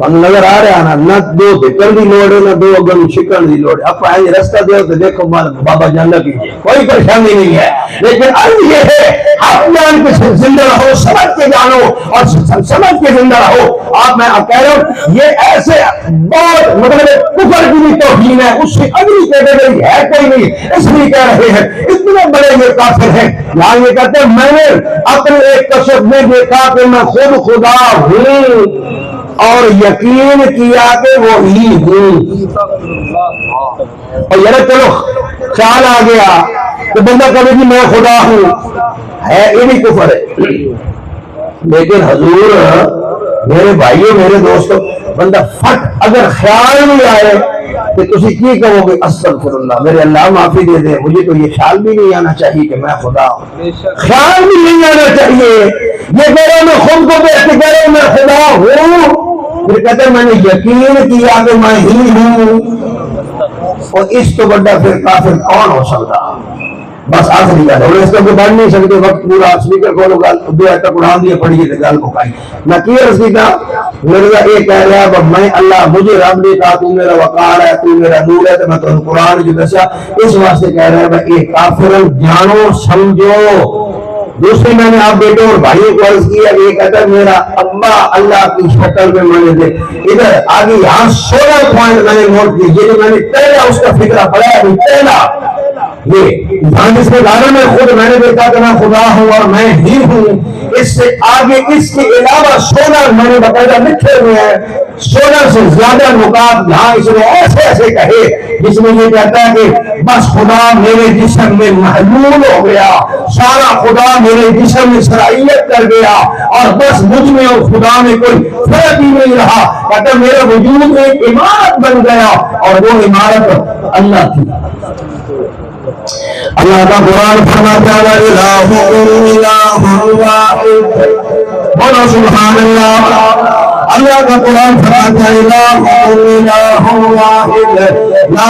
نظر آ رہا نا نہ 2 دکن کی لوڑ ہے نہ 2 اگن شکن کی لوڑ ہے آپ آئیں رستہ دے تو دیکھو بابا جانا کیجیے کوئی پریشانی نہیں ہے لیکن اب یہ ہے آپ جان کے زندہ رہو سمجھ کے جانو اور سمجھ کے زندہ رہو آپ میں کہہ رہا ہوں یہ ایسے بہت مطلب کفر کی بھی توہین ہے اس کی اگلی کیٹیگری ہے کوئی نہیں اس لیے کہہ رہے ہیں اتنے بڑے یہ کافر ہیں یہاں یہ کہتے ہیں میں نے اپنے ایک کشف میں دیکھا کہ میں خود خدا ہوں اور یقین کیا کہ وہی ہوں اور یار چلو خیال آ گیا کہ بندہ کبھی بھی میں خدا ہوں ہے یہ بھی کفر ہے لیکن حضور میرے بھائیوں میرے دوستوں بندہ فٹ اگر خیال نہیں آئے کہ تسی کی کہو گے استغفر اللہ میرے اللہ معافی دے دے مجھے تو یہ خیال بھی نہیں آنا چاہیے کہ میں خدا ہوں خیال بھی نہیں آنا چاہیے یہ کہہ رہا میں خود کو بیٹھ کے کہہ رہا ہوں میں خدا ہوں پھر کہتے ہیں میں نے یقین کیا کہ میں ہی ہوں اور اس تو بڑا پھر کافر کون ہو سکتا بس آخری گل اور اس کو بڑھ نہیں سکتے وقت پورا سپیکر کھولو گل 2 آیت قرآن دی پڑھیے تو گل مکائی میں کی عرض کیتا میرا یہ کہہ رہا میں اللہ مجھے رب نے کہا تو میرا وقار ہے تو میرا نور ہے تو میں تمہیں قرآن جو دسیا اس واسطے کہہ رہا ہے یہ کافر جانو سمجھو دوسری میں نے آپ بیٹوں اور بھائیوں کو عرض کیا کہ یہ کہتا ہے میرا ابا اللہ کی شکل میں میں نے ادھر آگے یہاں 16 پوائنٹ میں نے نوٹ کیے یہ میں نے پہلا اس کا فکرہ پڑھایا نہیں پہلا یہ یہاں جس کے بارے میں خود میں نے دیکھا کہ میں خدا ہوں اور میں ہی ہوں اس سے آگے اس کے علاوہ 16 میں نے باقاعدہ لکھے ہوئے ہیں 16 سے زیادہ نکات یہاں اس نے ایسے ایسے کہے جس میں یہ کہتا ہے کہ بس خدا میرے جسم میں محلول ہو گیا سارا خدا میرے جسم میں صلاحیت کر گیا اور بس مجھ میں اور خدا میں کوئی فرق ہی نہیں رہا کہتا ہے میرا وجود میں ایک عمارت بن گیا اور وہ عمارت اللہ تھی اللہ کا قرآن فرماتا ہے الہ الہ واحد بولو سبحان اللہ اللہ کا قرآن فرماتا ہے الہ الہ واحد لا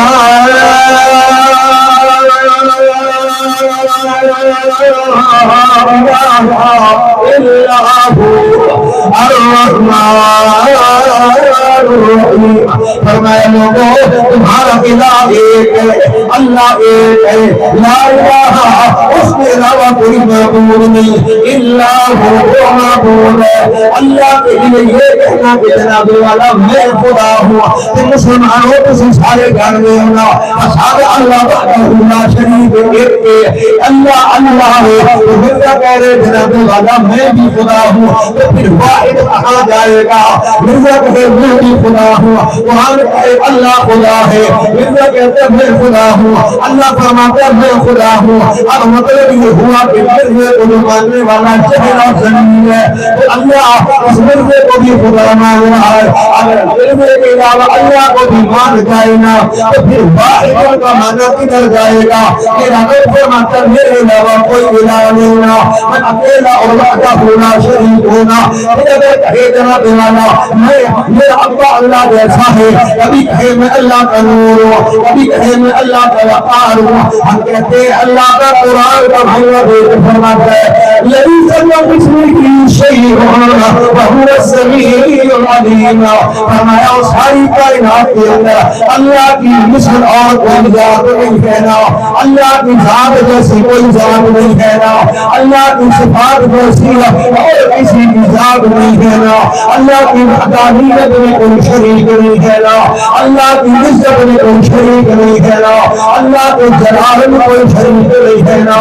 فرمایا لوگوں تمہارا الہ ایک ہے اللہ ایک ہے لا الہ اس کے علاوہ کوئی معبود نہیں الا وہ معبود ہے اللہ کے لیے یہ کہنا کہ جناب والا میں خدا ہوں کہ مسلمانوں تم سارے گھر میں ہونا سارے اللہ وحدہ لا شریک ایک اللہ اللہ ہے تو مرزا کہہ رہے جناب والا میں بھی خدا ہوں تو پھر واحد کہا جائے گا مرزا کہے میں بھی خدا ہوں وہاں کہے اللہ خدا ہے مرزا کہتے ہیں میں خدا ہوں اللہ فرماتا ہے میں خدا ہوں اب مطلب یہ ہوا کہ مرزے کو جو ماننے والا چہرہ زمین ہے تو اللہ اس مرزے کو بھی خدا مان رہا ہے اگر مرزے کے علاوہ اللہ کو بھی مان جائے نا تو پھر واحد کا معنی کدھر جائے گا میرا رب فرماتا ہے میرے علاوہ کوئی الہ نہیں ہونا میں اکیلا اور وحدہ ہونا شریک ہونا اگر کہے جناب والا میں میرا ابا اللہ جیسا ہے کبھی کہے میں اللہ کا نور ہوں کبھی کہے میں اللہ کا وقار ہوں ہم کہتے ہیں اللہ کا قرآن کا بھائیہ دیکھ فرماتا ہے لئیس اللہ بسم کی شیء ہونا وہو السمیع العلیم فرمایا ساری کائنات کے اندر اللہ کی مثل اور کوئی ذات نہیں ہے نا اللہ کی ذات جیسی کوئی ذات نہیں ہے نا اللہ کی صفات جیسی اور کسی کی ذات نہیں ہے نا اللہ کی وحدانیت میں کوئی شریک نہیں ہے نا اللہ کی عزت میں کوئی شریک نہیں ہے نا اللہ کے جلال میں کوئی شریک نہیں ہے نا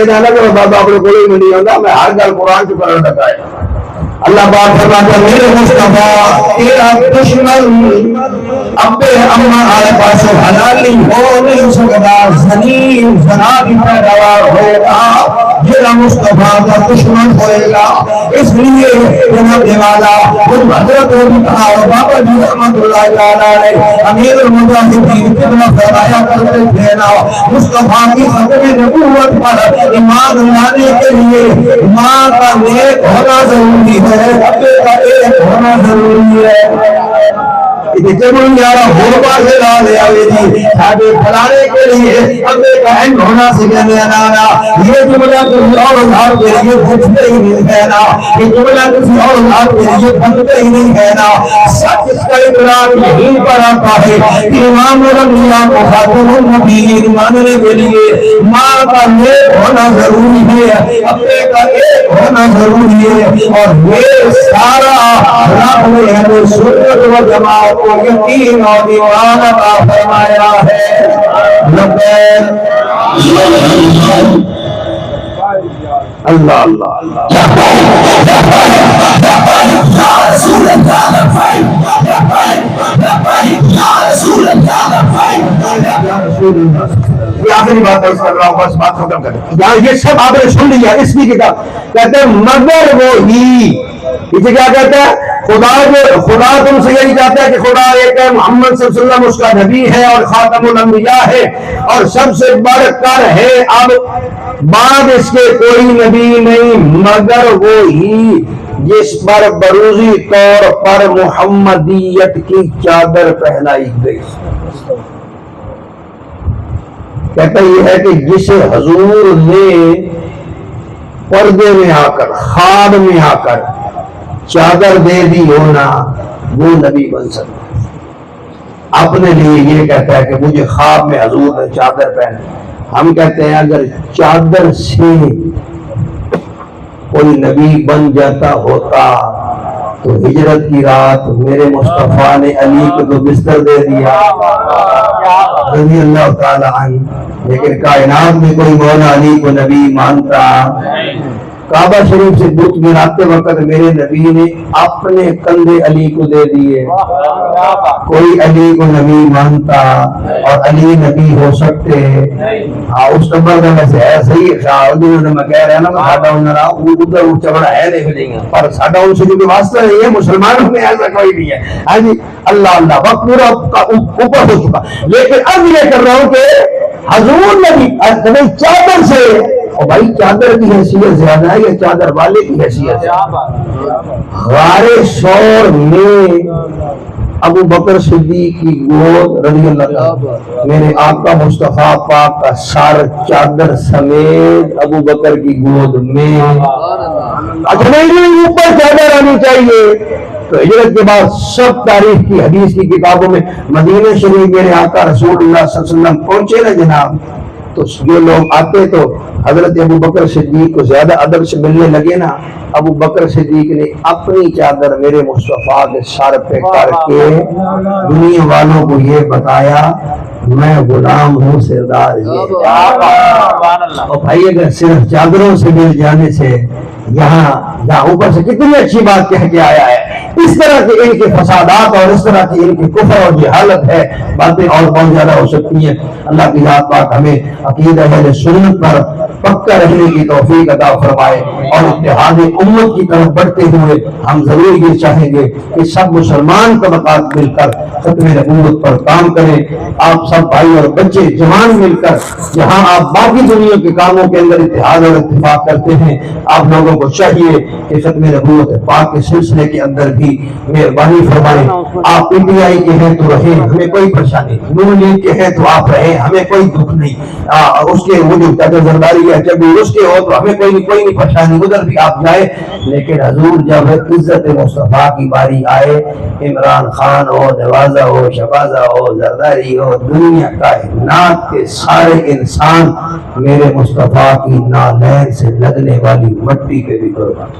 یہ نہ کہ بابا اپنے کوئی میں نہیں آتا میں ہر گل قرآن چ کرنا لگا ہے اللہ پاک فرماتا ہے میرے مصطفیٰ تیرا دشمن ابے اما آئے پاس حلالی ہو نہیں سکتا زنین زنا کی پیداوار ہوگا میرا مصطفیٰ کا دشمن ہوئے گا اس لیے جناب والا خود حضرت بابا جی رحمت اللہ تعالی امیر المجاہدین کتنا فرمایا کرتے تھے نا مصطفیٰ کی ختم نبوت پر ایمان لانے کے لیے ماں کا نیک ہونا ضروری ہے ابے کا ایک ہونا ضروری ہے جبن یارا ہوبا سے لا لے آوے جی ساڈے پھلانے کے لیے ابے کا این ہونا سکھانے نانا یہ جملہ کسی اور اظہار کے لیے پوچھتے ہی نہیں کہنا یہ جملہ کسی اور اظہار کے لیے پوچھتے ہی نہیں کہنا سچ اس کا اقرار یہیں پر آتا ہے کہ امام الانبیاء کو خاتم النبیین ماننے کے لیے ماں کا نیک ہونا ضروری ہے ابے کا ایک ہونا ضروری ہے اور یہ سارا رب نے ہمیں سنت و جماعت کو یقین اور ایمان عطا فرمایا ہے اللہ اللہ اللہ یہ آخری بات ہے اس کر رہا ہوں بس بات ختم کریں یہاں یہ سب آپ نے سن لیا اس کی کتاب کہتے ہیں مگر وہی اسے کیا کہتا ہے خدا تم سے یہی چاہتا ہے کہ خدا ایک ہے محمد صلی اللہ علیہ وسلم اس کا نبی ہے اور خاتم الانبیاء ہے اور سب سے بڑھ کر ہے اب بعد اس کے کوئی نبی نہیں مگر وہی جس پر بروزی طور پر محمدیت کی چادر پہنائی گئی کہتا یہ ہے کہ جسے حضور نے پردے میں آ کر خواب میں آ کر چادر دے دی ہونا وہ نبی بن سکتا ہے اپنے لیے یہ کہتا ہے کہ مجھے خواب میں حضور نے چادر پہنی ہم کہتے ہیں اگر چادر سے کوئی نبی بن جاتا ہوتا تو ہجرت کی رات میرے مصطفیٰ نے علی کو تو بستر دے دیا رضی اللہ تعالی عنہ لیکن کائنات میں کوئی مولا علی کو نبی مانتا کعبہ شریف سے بت گراتے وقت میرے نبی نے اپنے کندھے علی کو دے دیے کوئی علی کو نبی مانتا اور علی نبی ہو سکتے ہاں اس نمبر کا ویسے ہے صحیح ہے میں کہہ رہا نا ساڈا ادھر وہ چبڑا ہے نہیں پر ساڈا ان سے جو واسطہ نہیں ہے مسلمانوں میں ایسا کوئی نہیں ہے ہاں جی اللہ اللہ وقت پورا اوپر ہو چکا لیکن اب یہ کر رہا ہوں کہ حضور نبی چادر سے اور بھائی چادر کی حیثیت زیادہ ہے یا چادر والے کی حیثیت غار ثور میں ابو بکر صدیق کی گود رضی اللہ عنہ میرے آقا مصطفیٰ پاک کا سر چادر سمیت ابو بکر کی گود میں اچھا نہیں اوپر چادر آنی چاہیے تو ہجرت کے بعد سب تاریخ کی حدیث کی کتابوں میں مدینہ شریف میرے آقا رسول اللہ صلی اللہ علیہ وسلم پہنچے نا جناب تو جو لوگ آتے تو حضرت ابو بکر صدیق کو زیادہ ادب سے ملنے لگے نا ابو بکر صدیق نے اپنی چادر میرے مصطفیٰ کے سر پہ کر کے دنیا والوں کو یہ بتایا میں غلام ہوں سردار اور بھائی اگر صرف چادروں سے مل جانے سے یہاں اوپر سے کتنی اچھی بات کہہ کے آیا ہے اس طرح کے ان کے فسادات اور اس طرح کی ان کی کفر اور جہالت ہے باتیں اور بہت زیادہ ہو سکتی ہیں اللہ کی ذات پاک ہمیں عقیدہ اہل سنت پر پکا رہنے کی توفیق عطا فرمائے اور اتحاد امت کی طرف بڑھتے ہوئے ہم ضرور یہ چاہیں گے کہ سب مسلمان طبقات مل کر ختم نبوت پر کام کریں آپ سب بھائی اور بچے جوان مل کر جہاں آپ باقی دنیا کے کاموں کے اندر اتحاد اور اتفاق کرتے ہیں آپ لوگوں کو چاہیے کہ ختم نبوت پاک کے سلسلے کے اندر بھی مہربانی فرمائیں آپ پی ٹی آئی کے ہیں تو رہیں ہمیں کوئی پریشانی نون لیگ کے ہیں تو آپ رہیں ہمیں کوئی دکھ نہیں اس کے وہ جو زرداری ہے جب بھی اس کے ہو تو ہمیں کوئی نہیں پریشانی ادھر بھی آپ جائیں لیکن حضور جب عزت مصطفیٰ کی باری آئے عمران خان ہو نواز مازہ ہو، شبازہ ہو، زرداری ہو، دنیا کائنات کے سارے انسان میرے مصطفیٰ کی نالین سے لگنے والی مٹی پہ بھی قربان،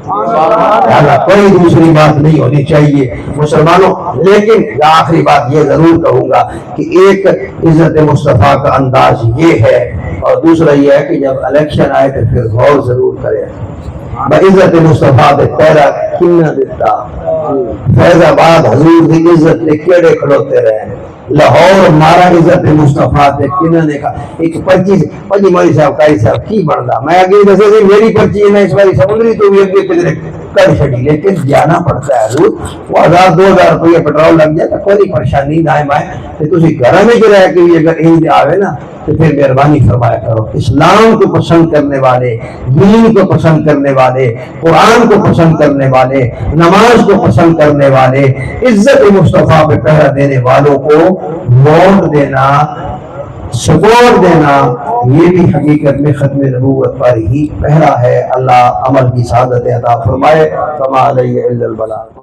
کوئی دوسری بات نہیں ہونی چاہیے مسلمانوں۔ لیکن آخری بات یہ ضرور کہوں گا کہ ایک عزت مصطفیٰ کا انداز یہ ہے، اور دوسرا یہ ہے کہ جب الیکشن آئے تو پھر غور ضرور کریں۔ عزت مصطفیٰ دے پیرا کنہ دیتا، فیض آباد حضور دی عزت دے کیڑے کھڑوتے رہے، لاہور مارا عزت مصطفیٰ دے کنہ نے کہا ایک پنجی مولی صاحب قاری صاحب کی بڑھدا، میں اگلی دسے سے میری پرچی ہے، میں اس باری سمندری تو بھی اگلی پدرے کر چھڑی، لیکن جانا پڑتا ہے حضور، وہ 1000-2000 روپیہ پیٹرول لگ جائے تو کوئی پریشانی نہ آئے، کہ تسی گھر میں جو رہ کے بھی اگر ہند آوے نا تو پھر مہربانی فرمایا کرو۔ اسلام کو پسند کرنے والے، دین کو پسند کرنے والے، قرآن کو پسند کرنے والے، نماز کو پسند کرنے والے، عزت مصطفیٰ پہ پہرا دینے والوں کو ووٹ دینا، سپورٹ دینا، یہ بھی حقیقت میں ختم نبوت پر ہی پہرا ہے۔ اللہ عمل کی سعادت عطا فرمائے۔ کما علیہ الا البلاغ۔